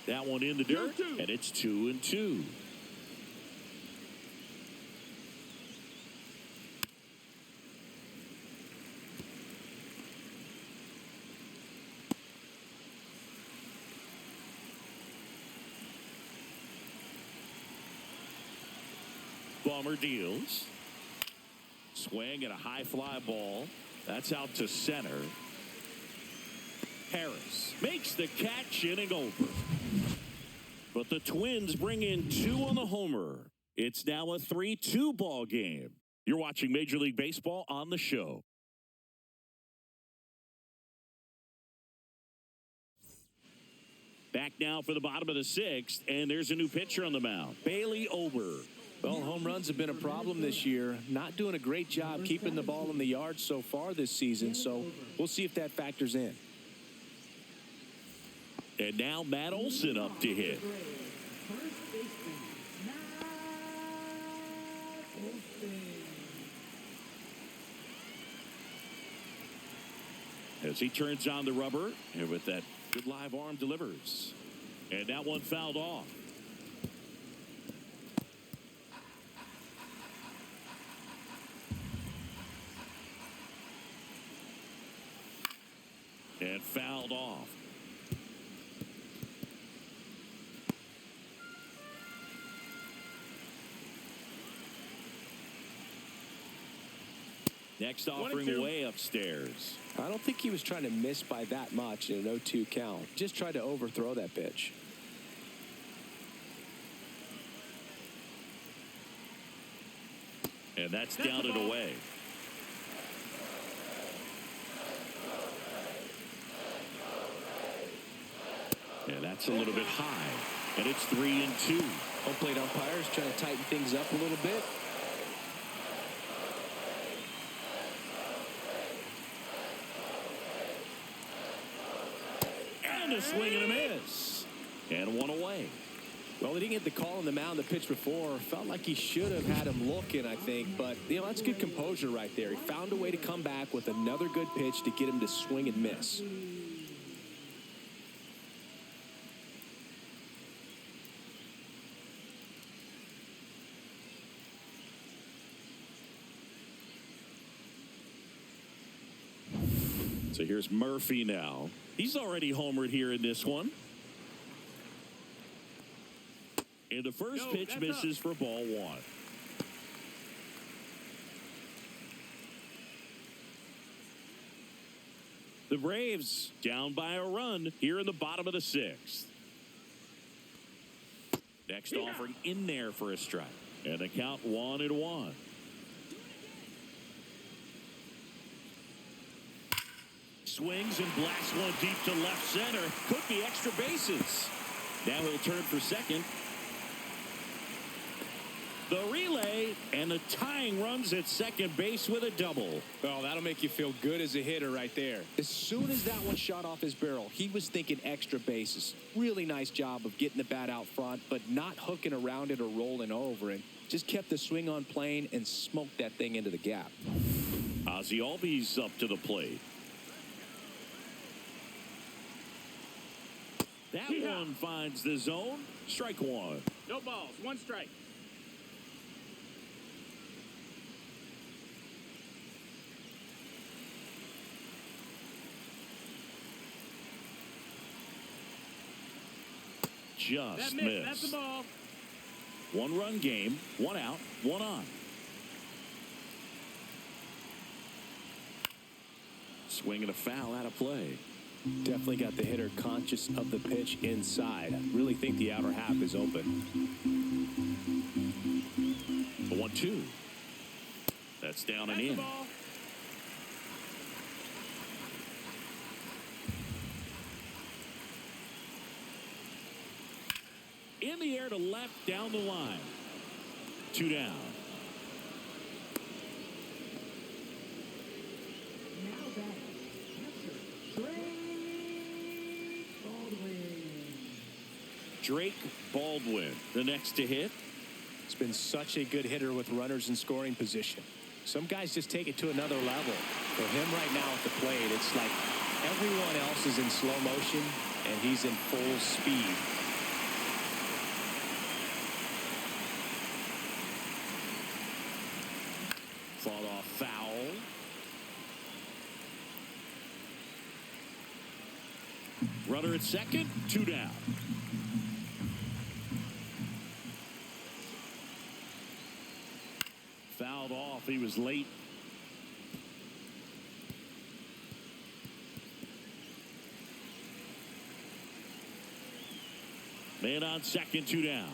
That one in the dirt, and it's 2-2. Bummer deals. Swing and a high fly ball. That's out to center. Harris makes the catch, inning over. But the Twins bring in 2 on the homer. It's now a 3-2 ball game. You're watching Major League Baseball on the show. Back now for the bottom of the 6th, and there's a new pitcher on the mound, Bailey Ober. Well, home runs have been a problem this year. Not doing a great job keeping the ball in the yard so far this season, so we'll see if that factors in. And now Matt Olson up to hit. As he turns on the rubber, and with that good live arm delivers. And that one fouled off. And fouled off. Next offering way upstairs. I don't think he was trying to miss by that much in an 0-2 count. Just tried to overthrow that pitch. And that's down and away. And that's a little bit high. And it's 3-2. Home plate umpires trying to tighten things up a little bit. And a swing and a miss. And one away. Well, he didn't get the call on the mound the pitch before. Felt like he should have had him looking, I think. But, you know, that's good composure right there. He found a way to come back with another good pitch to get him to swing and miss. So here's Murphy now. He's already homered here in this one. And the first pitch misses for ball 1. The Braves down by a run here in the bottom of the 6th. Next offering in there for a strike. And the count 1-1. swings and blasts one deep to left center. Could be extra bases. Now he'll turn for second. The relay and the tying runs at second base with a double. Well, that'll make you feel good as a hitter right there. As soon as that one shot off his barrel, he was thinking extra bases. Really nice job of getting the bat out front, but not hooking around it or rolling over it. Just kept the swing on plane and smoked that thing into the gap. Ozzie Albies up to the plate. That one finds the zone. Strike one. No balls. One strike. Just missed. missed. That's the ball. One-run game, one out, one on. Swing and a foul out of play. Definitely got the hitter conscious of the pitch inside. Really think the outer half is open. The 1-2. That's down and in. Ball. In the air to left, down the line. 2 down. Now batting, catcher, Drake Baldwin. Drake Baldwin, the next to hit. He's been such a good hitter with runners in scoring position. Some guys just take it to another level. For him right now at the plate, it's like everyone else is in slow motion and he's in full speed. Fought off foul. Runner at second, 2 down. Fouled off. He was late. Man on second, 2 down.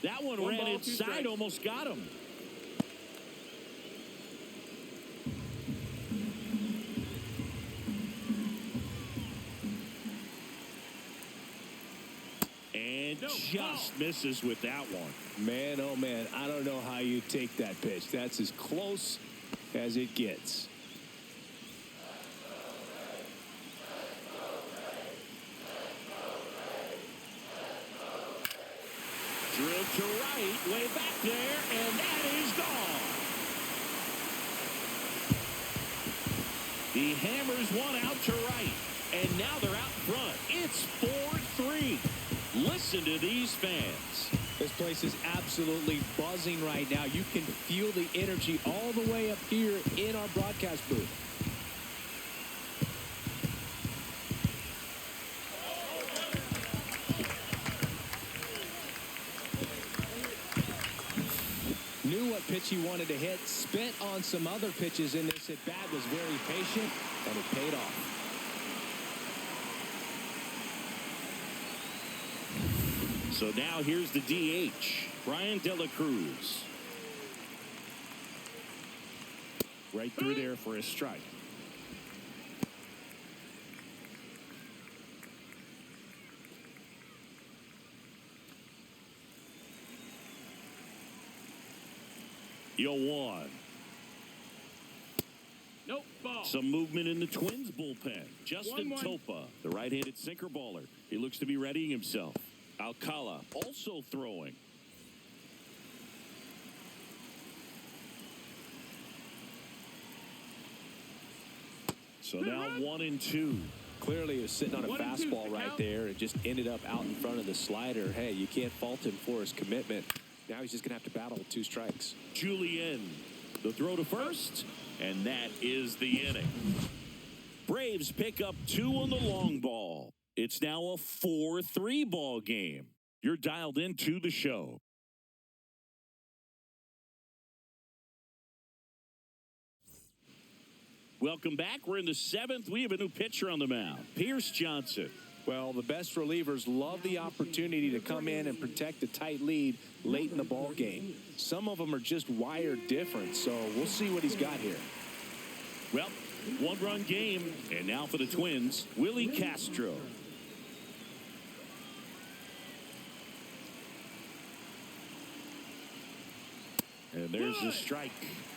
That one ran inside, almost got him. And just misses with that one. Man, oh man, I don't know how you take that pitch. That's as close as it gets. Drilled to right, way back there, and that is gone. He hammers one out to right, and now they're out front. It's 4-3. Listen to these fans. This place is absolutely buzzing right now. You can feel the energy all the way up here in our broadcast booth. Knew what pitch he wanted to hit, spent on some other pitches in this at bat, was very patient, and it paid off. So now here's the DH, Brian De La Cruz. Right through there for a strike. Yo, one. Nope, ball. Some movement in the Twins bullpen. Justin 1-1. Topa, the right-handed sinker baller. He looks to be readying himself. Alcala also throwing. So now 1-2. Clearly he was sitting on a 1-2, fastball the right count. there and just ended up out in front of the slider. Hey, you can't fault him for his commitment. Now he's just going to have to battle with 2 strikes. Julian, the throw to first, and that is the inning. Braves pick up 2 on the long ball. It's now a 4-3 ball game. You're dialed into the show. Welcome back. We're in the 7th. We have a new pitcher on the mound, Pierce Johnson. Well, the best relievers love the opportunity to come in and protect a tight lead late in the ball game. Some of them are just wired different, so we'll see what he's got here. Well, One-run game. And now for the Twins, Willie Castro. And there's the strike.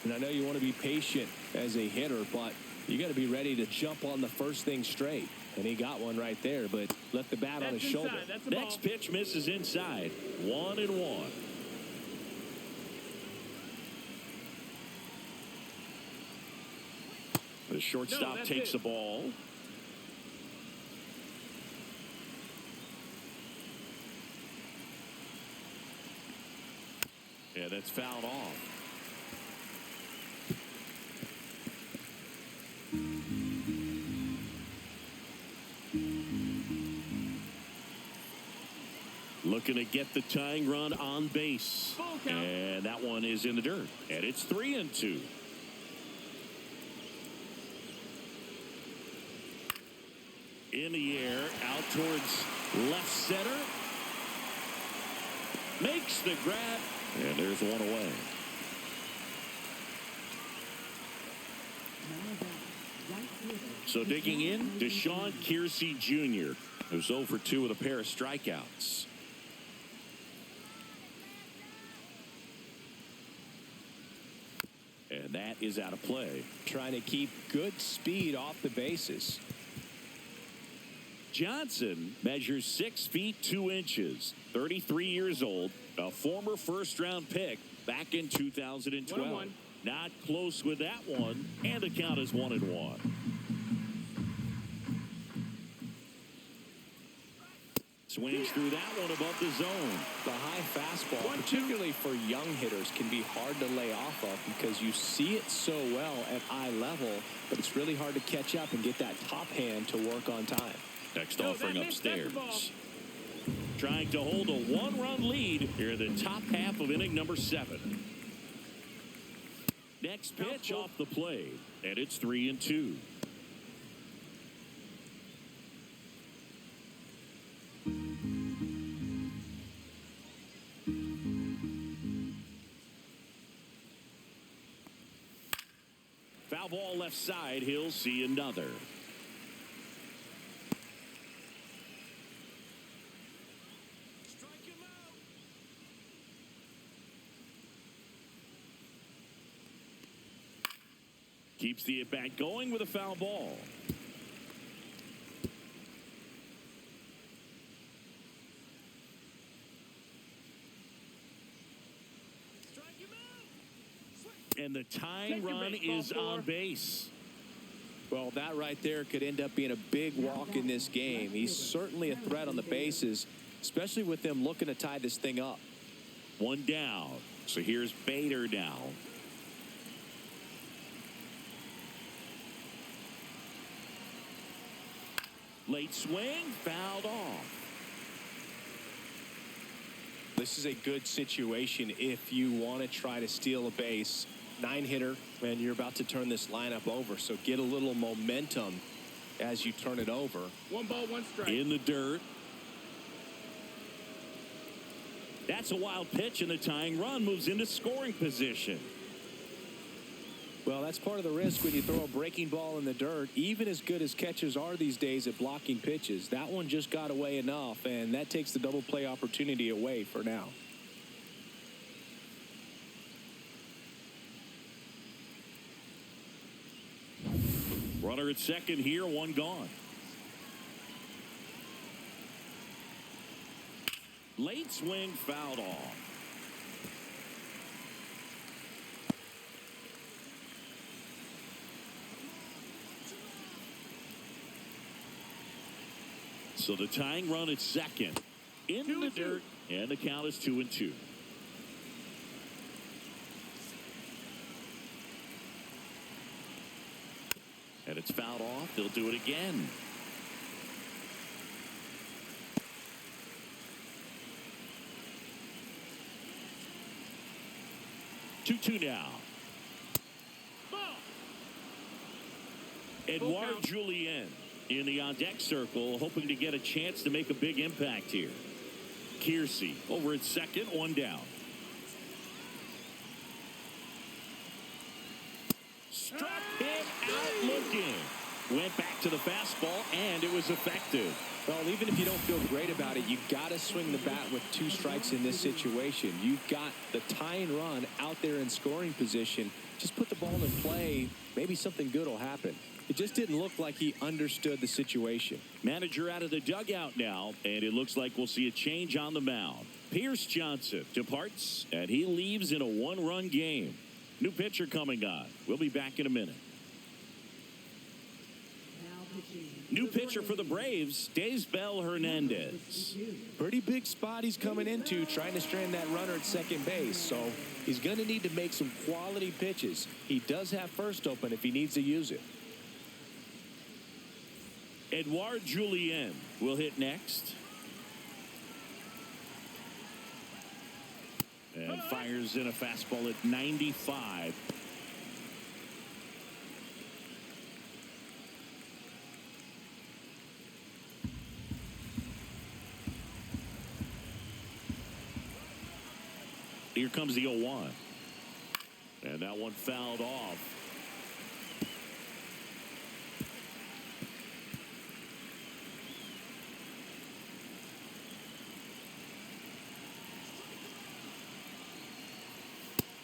And I know you want to be patient as a hitter, but you got to be ready to jump on the first thing straight. And he got one right there, but left the bat on his shoulder. Next pitch misses inside. 1-1. The shortstop takes the ball. Yeah, that's fouled off. Looking to get the tying run on base. And that one is in the dirt. And it's 3-2. In the air, out towards left center. Makes the grab. And there's one away. So digging in, Deshaun Kiersey Jr., who's 0 for 2 with a pair of strikeouts. And that is out of play. Trying to keep good speed off the bases. Johnson measures 6 feet 2 inches, 33 years old, a former first-round pick back in 2012. 1-1. Not close with that one, and the count is 1-1. Swings through that one above the zone. The high fastball, particularly for young hitters, can be hard to lay off of because you see it so well at eye level, but it's really hard to catch up and get that top hand to work on time. Next offering upstairs. Trying to hold a 1-run lead here in the top half of inning number 7. Next pitch off the plate, and it's 3-2. Foul ball left side. He'll see another. Keeps the at-bat going with a foul ball. And the tying run is on base. Well, that right there could end up being a big walk in this game. He's certainly a threat on the bases, especially with them looking to tie this thing up. One down. So here's Bader now. Late swing, fouled off. This is a good situation if you want to try to steal a base. 9-hitter, and you're about to turn this lineup over, so get a little momentum as you turn it over. 1 ball, 1 strike. In the dirt. That's a wild pitch, and the tying run moves into scoring position. Well, that's part of the risk when you throw a breaking ball in the dirt. Even as good as catchers are these days at blocking pitches, that one just got away enough, and that takes the double play opportunity away for now. Runner at second here, one gone. Late swing, fouled off. So the tying run at second. In the dirt, and the count is 2-2. And it's fouled off. They'll do it again. Two now. Edouard Julien in the on-deck circle, hoping to get a chance to make a big impact here. Kiersey over at second, one down. Struck him out looking. Went back to the fastball, and it was effective. Well, even if you don't feel great about it, you got to swing the bat with 2 strikes in this situation. You've got the tying run out there in scoring position. Just put the ball in play. Maybe something good will happen. It just didn't look like he understood the situation. Manager out of the dugout now, and it looks like we'll see a change on the mound. Pierce Johnson departs, and he leaves in a 1-run game. New pitcher coming on. We'll be back in a minute. New pitcher for the Braves, Daysbel Hernandez. Pretty big spot he's coming into, trying to strand that runner at second base. So he's going to need to make some quality pitches. He does have first open if he needs to use it. Edouard Julien will hit next. And fires in a fastball at 95. Here comes the 0-1. And that one fouled off.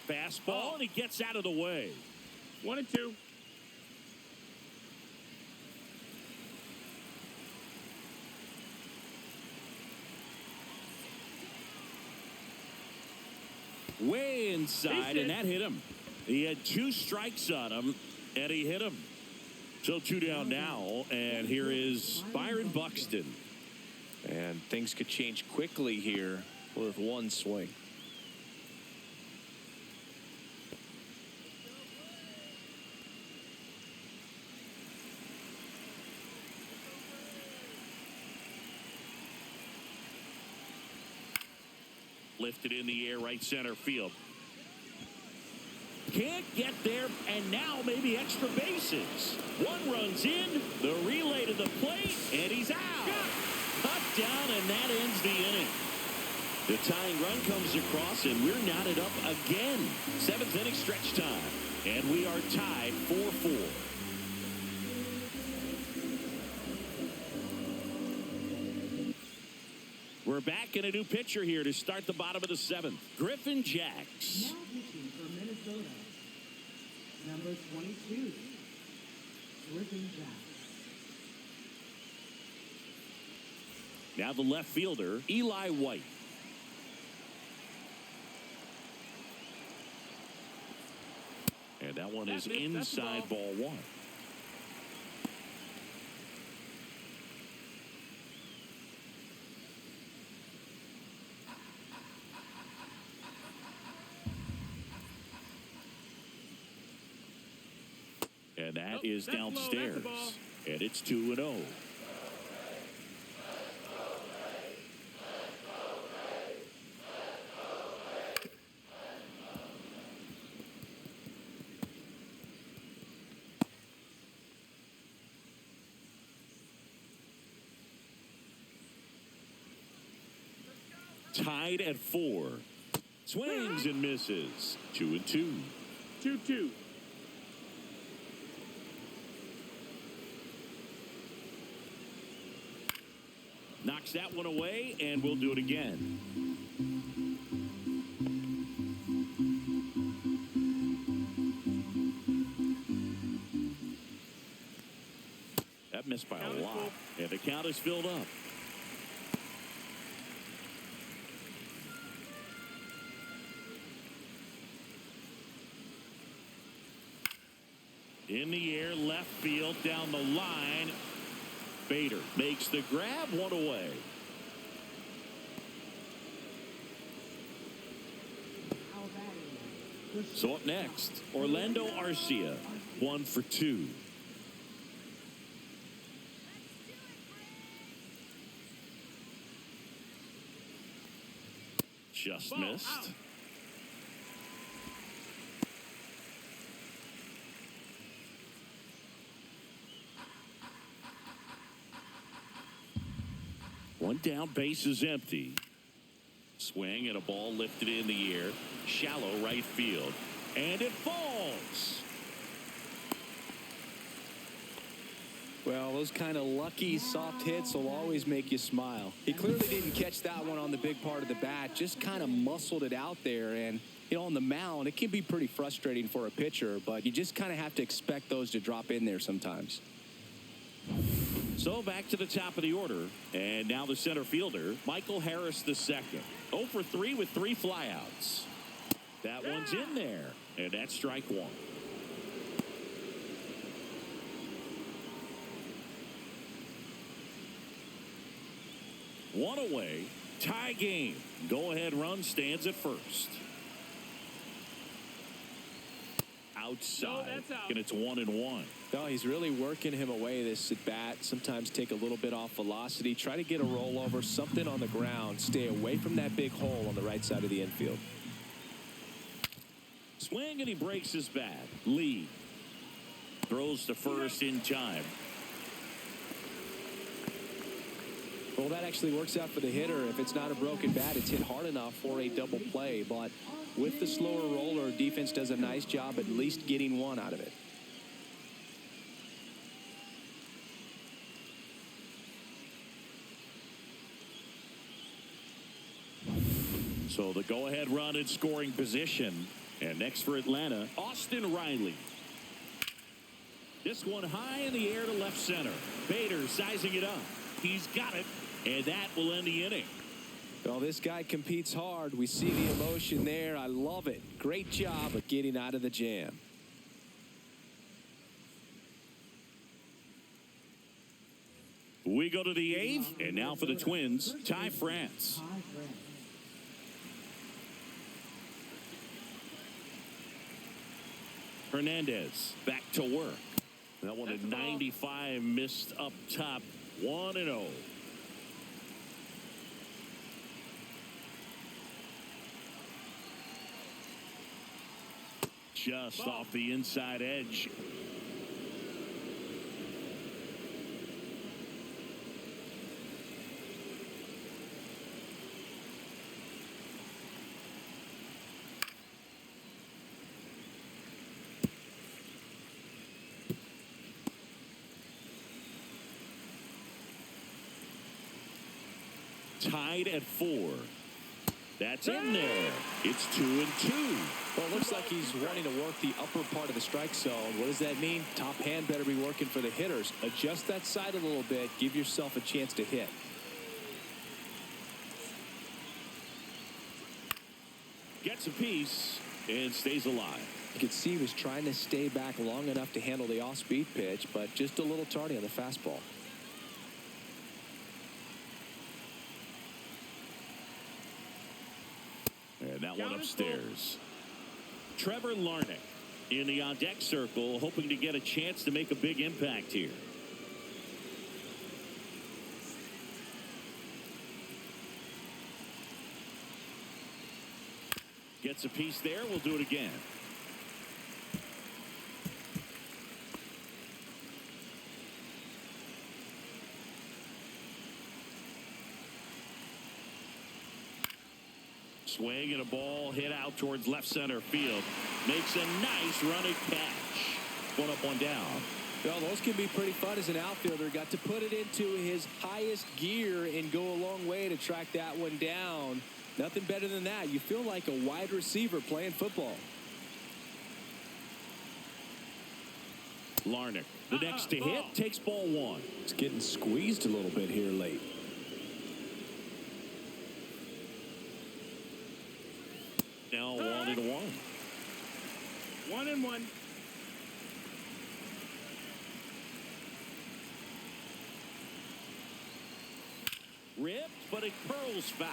Fastball, and he gets out of the way. 1-2. Way inside, and that hit him. He had 2 strikes on him, and he hit him. So 2 down now, and here is Byron Buxton. And things could change quickly here with 1 swing. Lifted in the air, right center field. Can't get there, and now maybe extra bases. 1 runs in, the relay to the plate, and he's out. Cut down, and that ends the inning. The tying run comes across, and we're knotted up again. 7th inning stretch time, and we are tied 4-4. We're back in a new pitcher here to start the bottom of the 7th. Griffin Jacks. Now pitching for Minnesota, number 22, Griffin Jacks. Now the left fielder, Eli White. And that one is inside ball 1. And that is downstairs. And it's 2-0. Tied at 4. Swings and misses. 2-2. 2-2. Knocks that one away, and we'll do it again. That missed by a lot, and the count is filled up. In the air, left field, down the line. Bader makes the grab, 1 away. So up next, Orlando Arcia, 1 for 2. Just missed. One down, base is empty. Swing and a ball lifted in the air. Shallow right field. And it falls. Well, those kind of lucky soft hits will always make you smile. He clearly didn't catch that one on the big part of the bat, just kind of muscled it out there. And, you know, on the mound, it can be pretty frustrating for a pitcher, but you just kind of have to expect those to drop in there sometimes. So back to the top of the order, and now the center fielder, Michael Harris II. 0 for 3 with 3 flyouts. That one's in there, and that's strike one. One away, tie game. Go-ahead run stands at first. Outside, No, that's out. and it's 1-1. No, he's really working him away this at bat. Sometimes take a little bit off velocity. Try to get a rollover, something on the ground. Stay away from that big hole on the right side of the infield. Swing, and he breaks his bat. Lee throws to first in time. Well, that actually works out for the hitter. If it's not a broken bat, it's hit hard enough for a double play. But with the slower roller, defense does a nice job at least getting one out of it. So the go-ahead run in scoring position. And next for Atlanta, Austin Riley. This one high in the air to left center. Bader sizing it up. He's got it, and that will end the inning. Well, this guy competes hard. We see the emotion there. I love it. Great job of getting out of the jam. We go to the 8th, and now for the Twins, Ty France. Hernandez back to work. That one at 95, missed up top. 1-0. Just off the inside edge. Tied at 4. That's in there. It's 2-2. Well, it looks like he's wanting to work the upper part of the strike zone. What does that mean? Top hand better be working for the hitters. Adjust that side a little bit. Give yourself a chance to hit. Gets a piece and stays alive. You could see he was trying to stay back long enough to handle the off-speed pitch, but just a little tardy on the fastball. And that one upstairs. Trevor Larnach in the on-deck circle, hoping to get a chance to make a big impact here. Gets a piece there. We'll do it again. Swing and a ball hit out towards left center field. Makes a nice running catch. One up, one down. Well, those can be pretty fun as an outfielder. Got to put it into his highest gear and go a long way to track that one down. Nothing better than that. You feel like a wide receiver playing football. Larnach, the next to hit, takes ball 1. It's getting squeezed a little bit here late. Now 1-1. 1-1. Ripped, but it curls foul.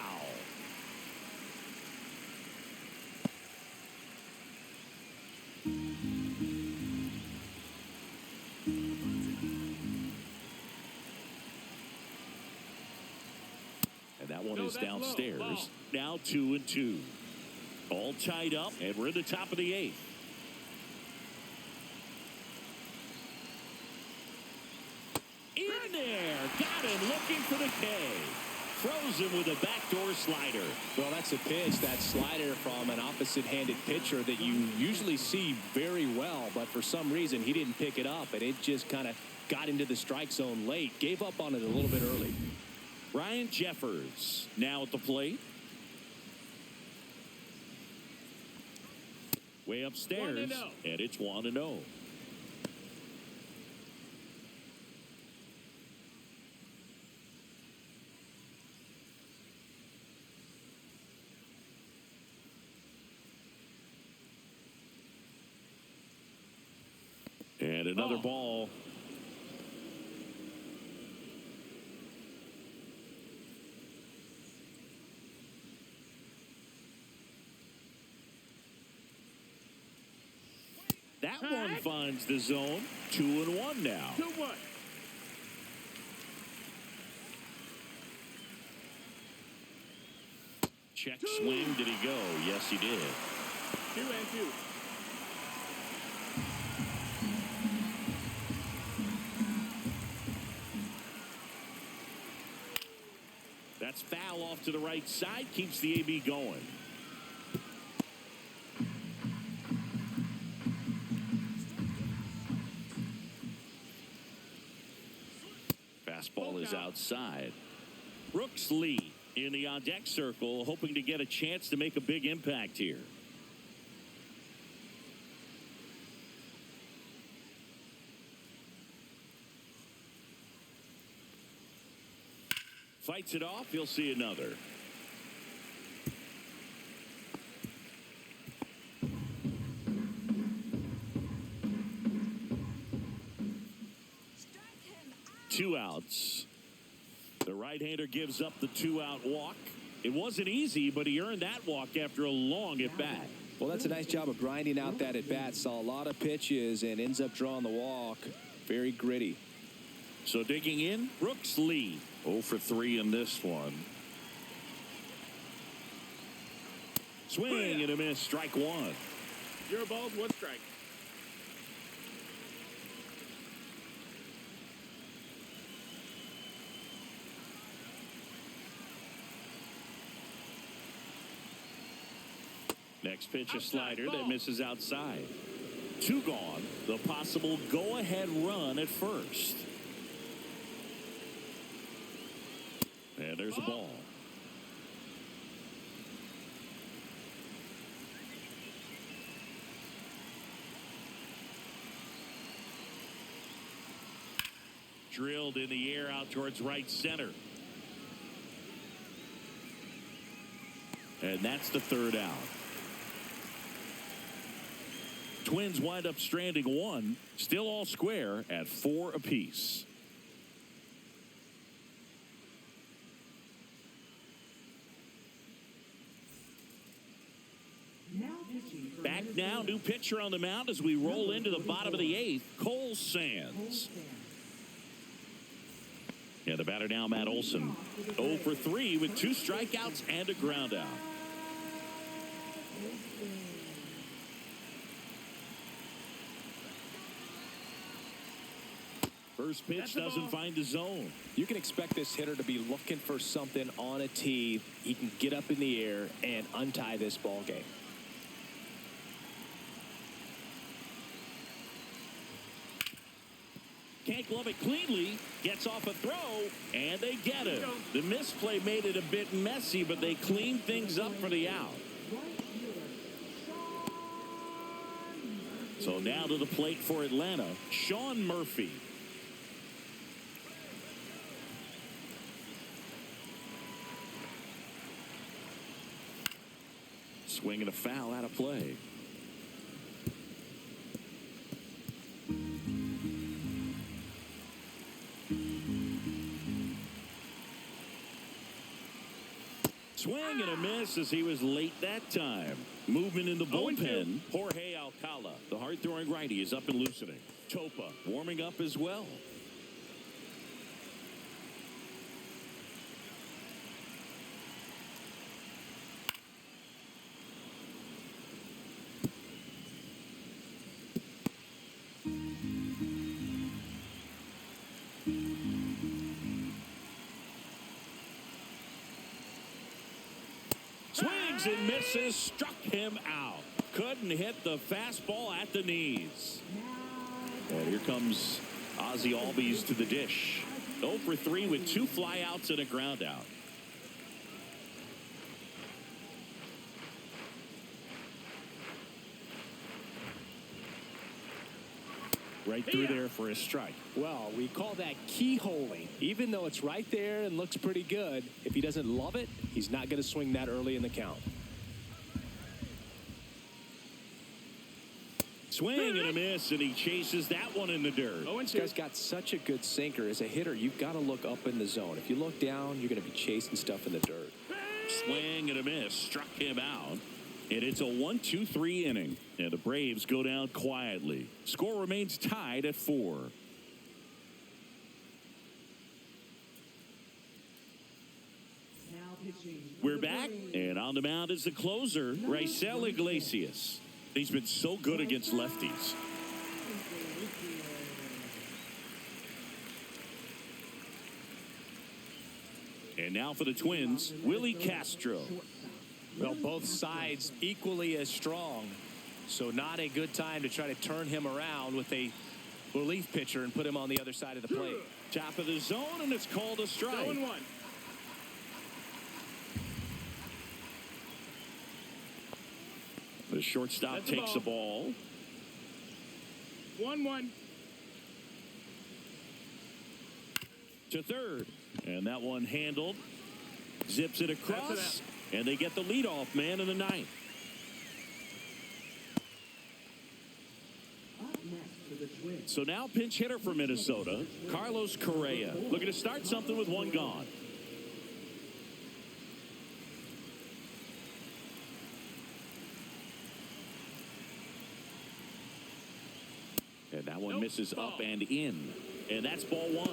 And that one is downstairs. Now 2-2. All tied up, and we're in the top of the 8th. In there. Got him looking for the K. Throws him with a backdoor slider. Well, that's a pitch, that slider from an opposite-handed pitcher that you usually see very well, but for some reason he didn't pick it up, and it just kind of got into the strike zone late, gave up on it a little bit early. Ryan Jeffers now at the plate. Way upstairs, 1-0. and it's 1-0. And another ball. That one finds the zone. 2-1 now. 2-1. Check swing. Did he go? Yes, he did. 2-2. That's foul off to the right side. Keeps the AB going. Fastball is outside. Brooks Lee in the on-deck circle, hoping to get a chance to make a big impact here. Fights it off. He'll see another. Two outs. The right-hander gives up the two-out walk. It wasn't easy, but he earned that walk after a long at-bat. Well, that's a nice job of grinding out that at-bat. Saw a lot of pitches and ends up drawing the walk. Very gritty. So digging in, Brooks Lee. 0 for 3 in this one. Swing and a miss. Strike one. 0 balls, 1 strike. Next pitch, a slider that misses outside. 2 gone. The possible go-ahead run at first. And there's a ball. Drilled in the air out towards right center. And that's the 3rd out. Twins wind up stranding 1. Still all square at 4 apiece. Back now, new pitcher on the mound as we roll into the bottom of the 8th, Cole Sands. And the batter now, Matt Olson. 0 for 3 with 2 strikeouts and a ground out. First pitch doesn't find the zone. You can expect this hitter to be looking for something on a tee. He can get up in the air and untie this ball game. Can't glove it cleanly. Gets off a throw, and they get him. The misplay made it a bit messy, but they cleaned things up for the out. So now to the plate for Atlanta, Sean Murphy. Swing and a foul out of play. Swing and a miss as he was late that time. Movement in the bullpen. Jorge Alcala, the hard-throwing righty, is up and loosening. Topa warming up as well. Swings and misses, struck him out. Couldn't hit the fastball at the knees. And here comes Ozzie Albies to the dish. 0 for 3 with 2 flyouts and a ground out. Right through there for a strike. Well, we call that keyholing. Even though it's right there and looks pretty good, if he doesn't love it, he's not going to swing that early in the count. Swing and a miss, and he chases that one in the dirt. This guy's got such a good sinker. As a hitter, you've got to look up in the zone. If you look down, you're going to be chasing stuff in the dirt. Swing and a miss. Struck him out. And it's a 1-2-3 inning. And the Braves go down quietly. Score remains tied at 4. Now pitching. We're back, and on the mound is the closer, Raisel Iglesias. He's been so good against lefties. And now for the Twins, Willie Castro. Well, both sides equally as strong. So not a good time to try to turn him around with a relief pitcher and put him on the other side of the plate. Top of the zone, and it's called a strike. 0-1. The shortstop takes the ball. 1-1. To third. And that one handled. Zips it across. And they get the leadoff man in the ninth. Up next for the Twins. So now pinch hitter for Minnesota, Carlos Correa. Looking to start something with one gone. And that one misses up and in. And that's ball 1.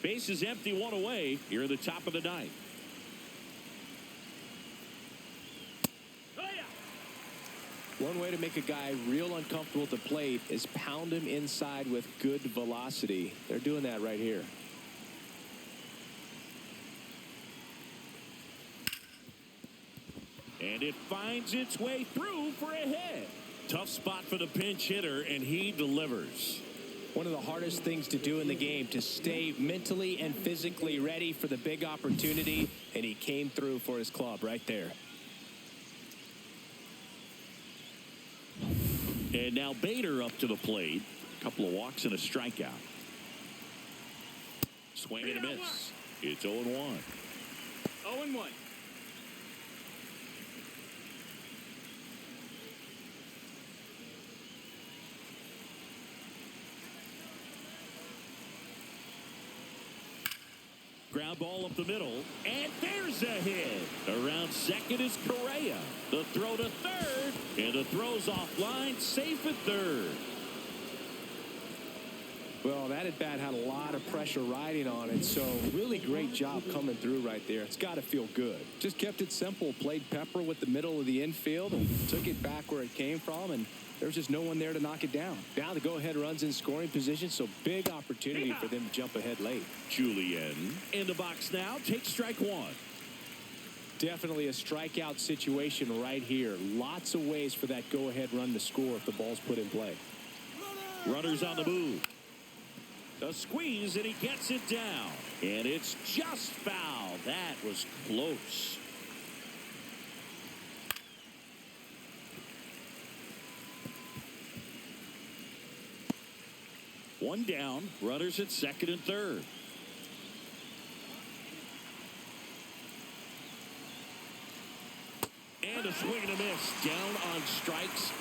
Base is empty, 1 away here at the top of the ninth. One way to make a guy real uncomfortable at the plate is pound him inside with good velocity. They're doing that right here. And it finds its way through for a hit. Tough spot for the pinch hitter, and he delivers. One of the hardest things to do in the game, to stay mentally and physically ready for the big opportunity, and he came through for his club right there. And now Bader up to the plate. A couple of walks and a strikeout. Swing and a miss. It's 0-1. 0-1. Ground ball up the middle, and there's a hit. Around second is Correa. The throw to third, and the throw's offline, safe at third. Well, that at bat had a lot of pressure riding on it, so really great job coming through right there. It's got to feel good. Just kept it simple, played pepper with the middle of the infield, and took it back where it came from, and there's just no one there to knock it down. Now the go-ahead runs in scoring position, so big opportunity for them to jump ahead late. Julian in the box now, takes strike 1. Definitely a strikeout situation right here. Lots of ways for that go-ahead run to score if the ball's put in play. Runners on the move. A squeeze, and he gets it down. And it's just foul. That was close. One down, runners at second and third. And a swing and a miss. Down on strikes.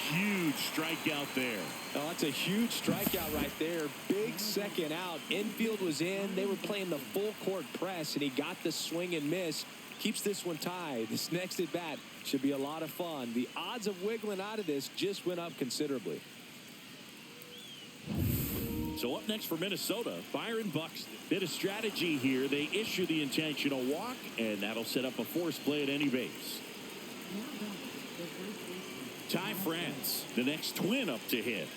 Huge strikeout there. Oh, that's a huge strikeout right there. Big second out. Infield was in. They were playing the full court press, and he got the swing and miss. Keeps this one tied. This next at bat should be a lot of fun. The odds of wiggling out of this just went up considerably. So up next for Minnesota, Byron Buxton. Bit of strategy here. They issue the intentional walk, and that'll set up a force play at any base. Ty France, the next Twin up to hit.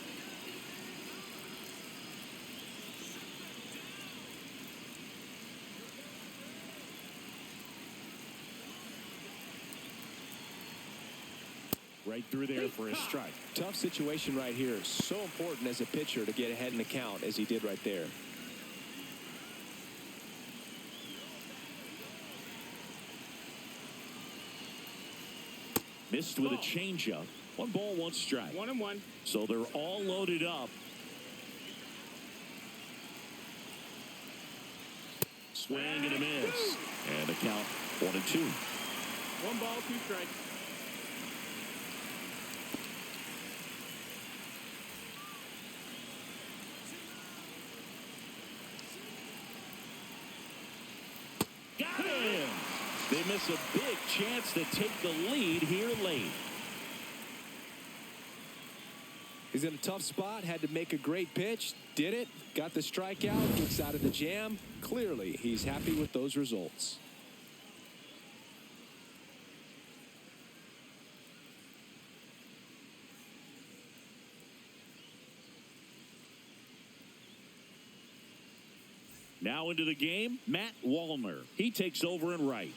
Right through there for a strike. Tough situation right here. So important as a pitcher to get ahead in the count as he did right there. Missed with a changeup. 1 ball, 1 strike. 1-1. So they're all loaded up. Swing and a miss. And the count 1-2. 1 ball, 2 strikes. Got him. They miss a big chance to take the lead here late. He's in a tough spot, had to make a great pitch, did it, got the strikeout, gets out of the jam. Clearly, he's happy with those results. Now into the game, Matt Wallner. He takes over in right.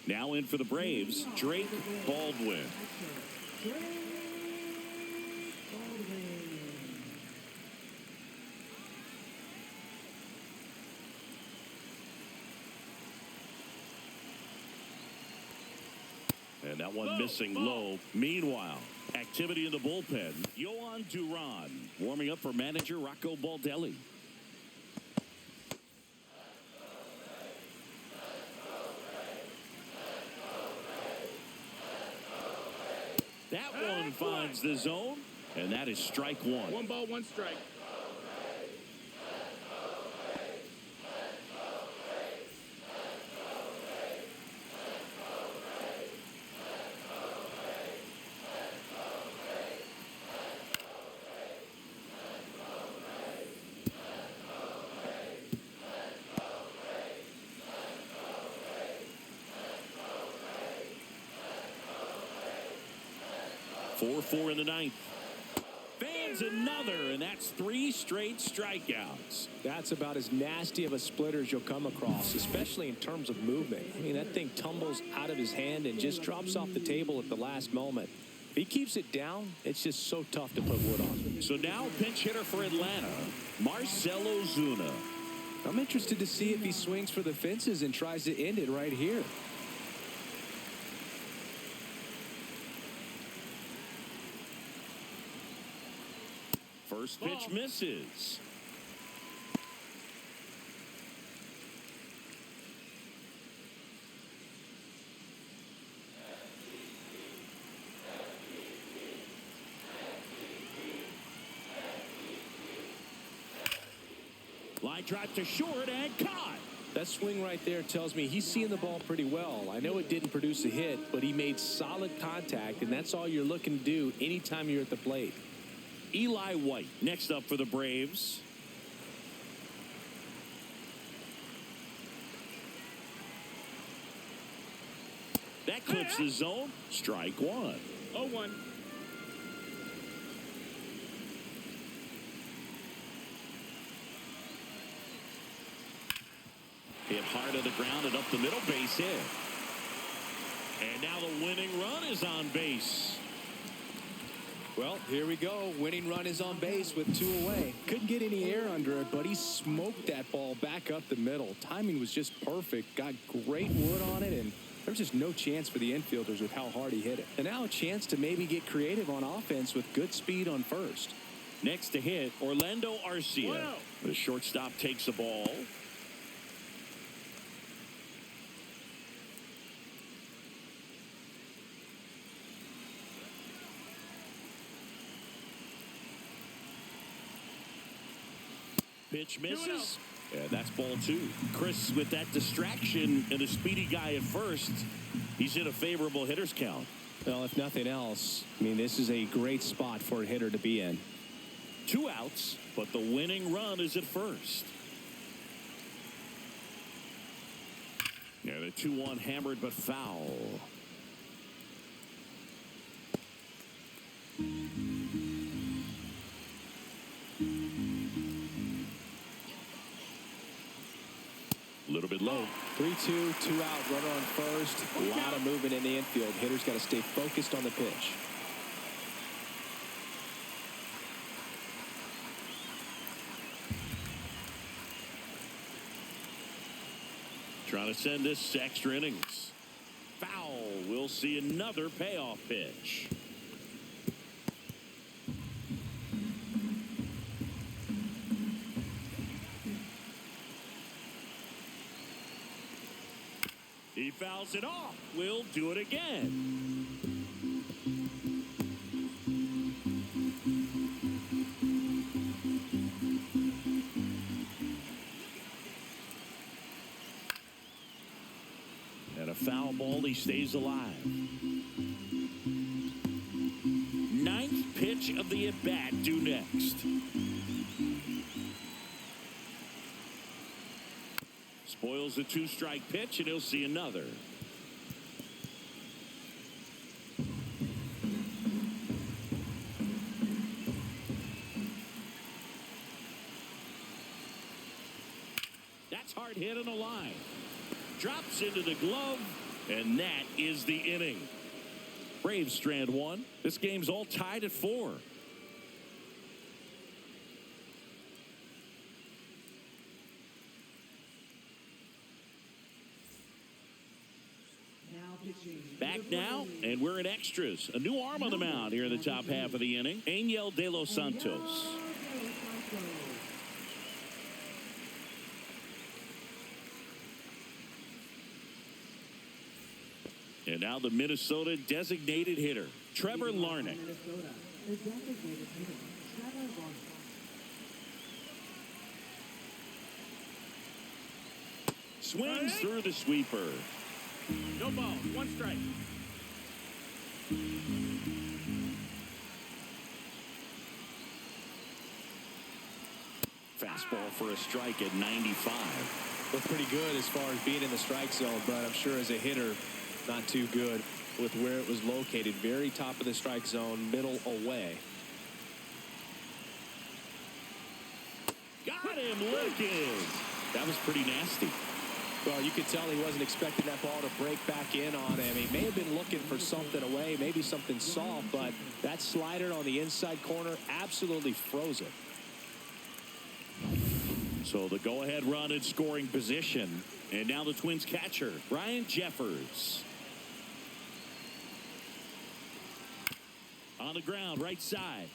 Now in for the Braves, Drake Baldwin. And that one missing low. Meanwhile, activity in the bullpen. Yohan Duran warming up for manager Rocco Baldelli. That one finds the zone, and that is strike 1. 1 ball, 1 strike. Four in the 9th. Fans another, and that's 3 straight strikeouts. That's about as nasty of a splitter as you'll come across, especially in terms of movement. I mean, that thing tumbles out of his hand and just drops off the table at the last moment. If he keeps it down, it's just so tough to put wood on. So now pinch hitter for Atlanta, Marcell Ozuna. I'm interested to see if he swings for the fences and tries to end it right here. First pitch misses. Line drive to short and caught. That swing right there tells me he's seeing the ball pretty well. I know it didn't produce a hit, but he made solid contact, and that's all you're looking to do anytime you're at the plate. Eli White next up for the Braves. That clips the zone. Strike 1. 0-1. Hit hard on the ground and up the middle, base hit. And now the winning run is on base. Well, here we go. Winning run is on base with 2 away. Couldn't get any air under it, but he smoked that ball back up the middle. Timing was just perfect. Got great wood on it, and there's just no chance for the infielders with how hard he hit it. And now a chance to maybe get creative on offense with good speed on first. Next to hit, Orlando Arcia. Wow. The shortstop takes the ball. Pitch misses. Yeah, that's ball 2. Chris, with that distraction and a speedy guy at first, he's in a favorable hitter's count. Well, if nothing else, I mean, this is a great spot for a hitter to be in. 2 outs, but the winning run is at first. Yeah, the 2-1 hammered but foul. A little bit low. 3-2, 2 out, runner on first. A lot of movement in the infield. Hitter's got to stay focused on the pitch. Trying to send this extra innings. Foul. We'll see another payoff pitch. He fouls it off. We'll do it again. And a foul ball. He stays alive. Ninth pitch of the at-bat due next. Spoils the 2-strike pitch, and he'll see another. That's hard hit on the line. Drops into the glove, and that is the inning. Braves strand one. This game's all tied at 4. Back now, and we're in extras. A new arm on the mound here in the top half of the inning. Angel De Los Santos. And now the Minnesota designated hitter, Trevor Larnach. Swings through the sweeper. No ball. 1 strike. Fastball for a strike at 95. Looked pretty good as far as being in the strike zone, but I'm sure as a hitter, not too good with where it was located. Very top of the strike zone, middle away. Got him looking. That was pretty nasty. Well, you could tell he wasn't expecting that ball to break back in on him. He may have been looking for something away, maybe something soft, but that slider on the inside corner absolutely froze it. So the go-ahead run in scoring position. And now the Twins catcher, Ryan Jeffers. On the ground, right side.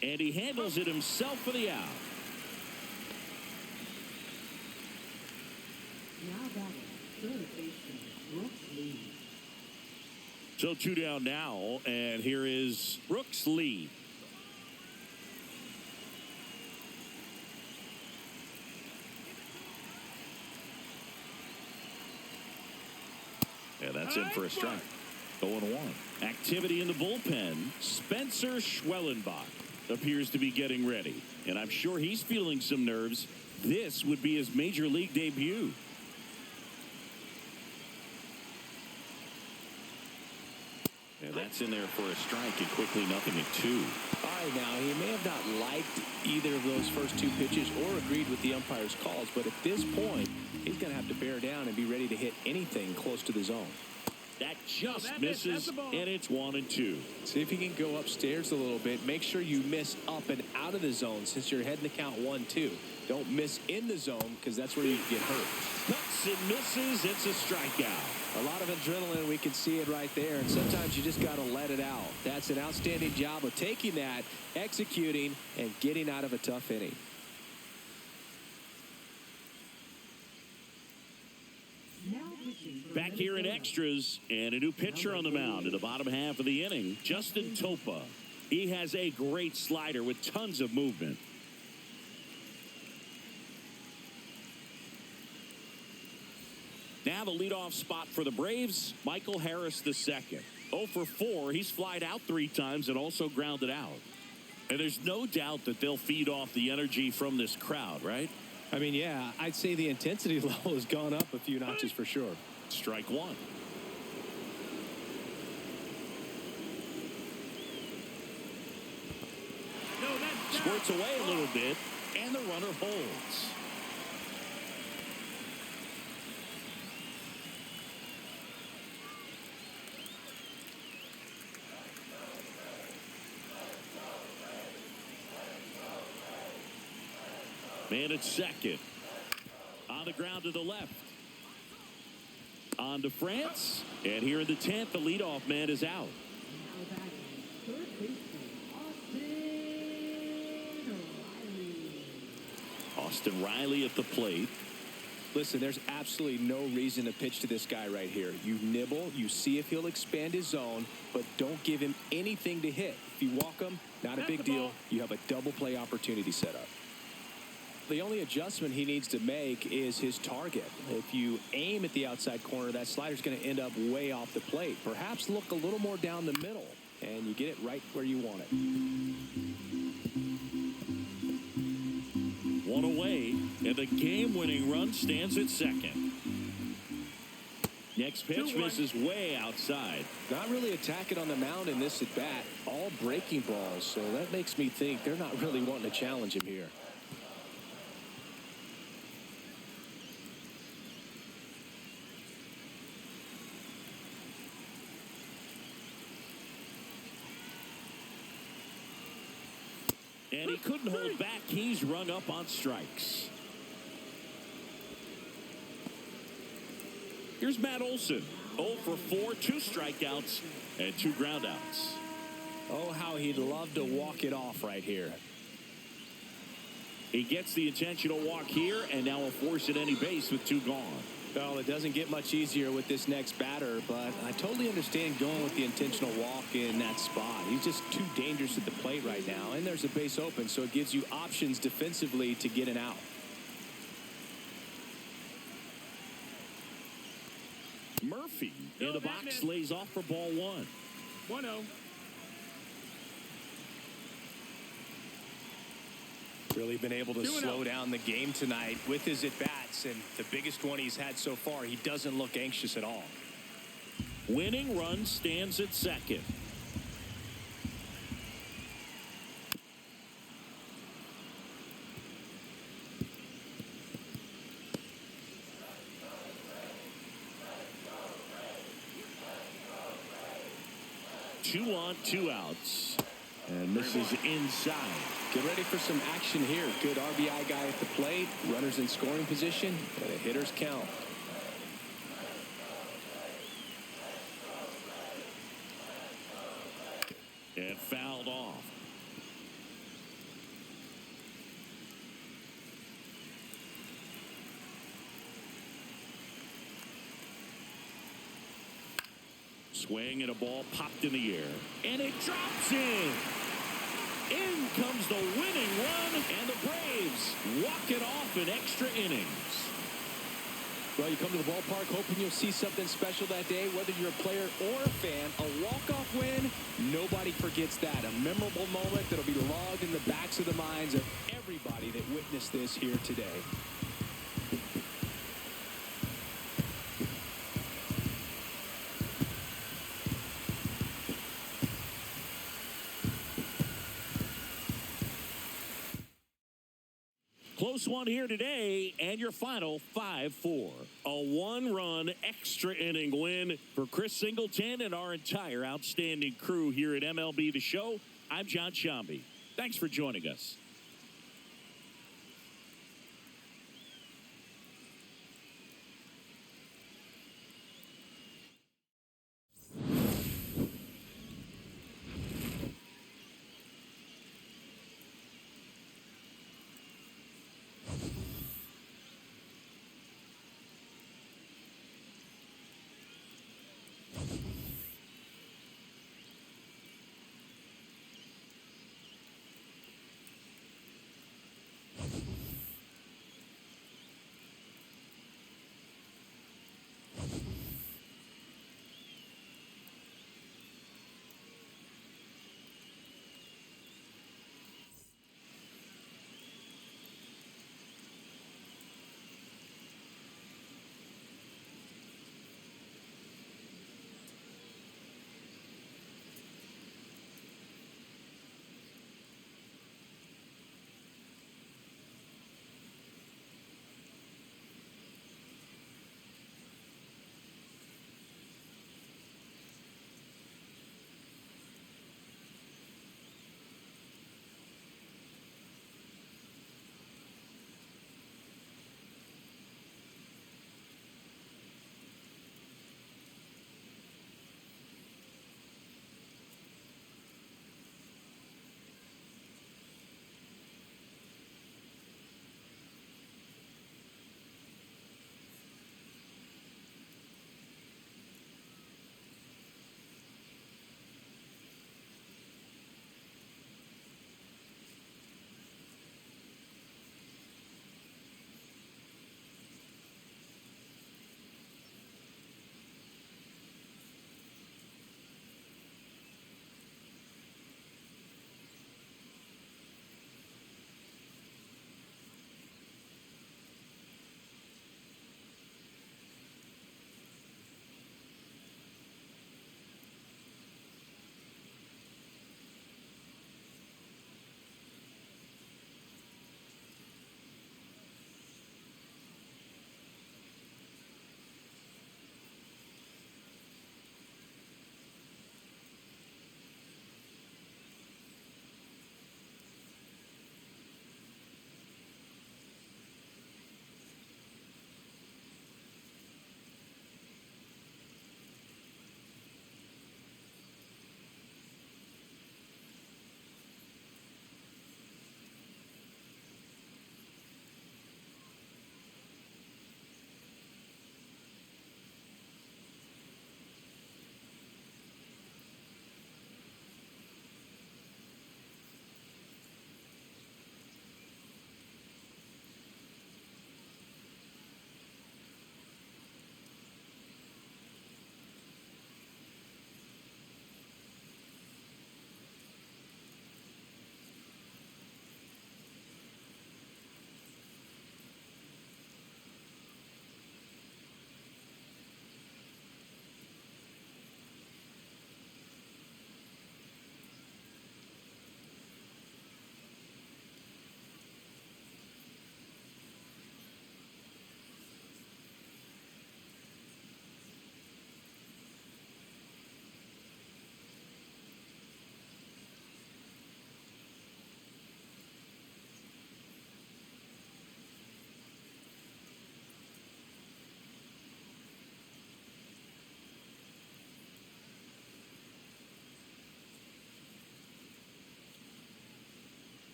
And he handles it himself for the out. Now batting, third baseman, Brooks Lee. So 2 down now, and here is Brooks Lee. Yeah, that's in for a strike. 0-1. Activity in the bullpen. Spencer Schwellenbach appears to be getting ready. And I'm sure he's feeling some nerves. This would be his major league debut. And that's in there for a strike, and quickly 0-2. All right, now, he may have not liked either of those first 2 pitches or agreed with the umpire's calls, but at this point, he's going to have to bear down and be ready to hit anything close to the zone. That just misses, and it's 1-2. See if you can go upstairs a little bit. Make sure you miss up and out of the zone since you're heading the count 1-2. Don't miss in the zone because that's where you get hurt. Cuts and misses. It's a strikeout. A lot of adrenaline. We can see it right there. And sometimes you just got to let it out. That's an outstanding job of taking that, executing, and getting out of a tough inning. Back here in extras, and a new pitcher on the mound in the bottom half of the inning, Justin Topa. He has a great slider with tons of movement. Now the leadoff spot for the Braves, Michael Harris II. 0 for 4. He's flied out 3 times and also grounded out. And there's no doubt that they'll feed off the energy from this crowd, right? I mean, yeah, I'd say the intensity level has gone up a few notches for sure. Strike 1. Squirts away a little bit, and the runner holds. Man at second. On the ground to the left. On to France. And here in the 10th, the leadoff man is out. Now back, third baseman, Austin Riley at the plate. Listen, there's absolutely no reason to pitch to this guy right here. You nibble, you see if he'll expand his zone, but don't give him anything to hit. If you walk him, not a big deal. You have a double play opportunity set up. The only adjustment he needs to make is his target. If you aim at the outside corner, that slider's going to end up way off the plate. Perhaps look a little more down the middle, and you get it right where you want it. One away, and the game-winning run stands at second. Next pitch misses way outside. Not really attacking on the mound in this at-bat. All breaking balls, so that makes me think they're not really wanting to challenge him here. And he couldn't hold back. He's rung up on strikes. Here's Matt Olson. 0 for 4, 2 strikeouts, and 2 groundouts. Oh, how he'd love to walk it off right here. He gets the intentional walk here, and now a force at any base with 2 gone. Well, it doesn't get much easier with this next batter, but I totally understand going with the intentional walk in that spot. He's just too dangerous at the plate right now, and there's a base open, so it gives you options defensively to get an out. Murphy in the box lays off for ball 1. 1-0. Really been able to slow down the game tonight with his at-bats, and the biggest one he's had so far, he doesn't look anxious at all. Winning run stands at second. Two on, 2 outs. And this is inside. Get ready for some action here. Good RBI guy at the plate. Runners in scoring position. And a hitter's count. And fouled off. Swing and a ball popped in the air. And it drops in. In comes the winning run, and the Braves walk it off in extra innings. Well, you come to the ballpark hoping you'll see something special that day, whether you're a player or a fan. A walk-off win, nobody forgets that. A memorable moment that'll be logged in the backs of the minds of everybody that witnessed this here today. Close one here today, and your final 5-4. A 1-run extra inning win for Chris Singleton and our entire outstanding crew here at MLB The Show. I'm John Shambi. Thanks for joining us.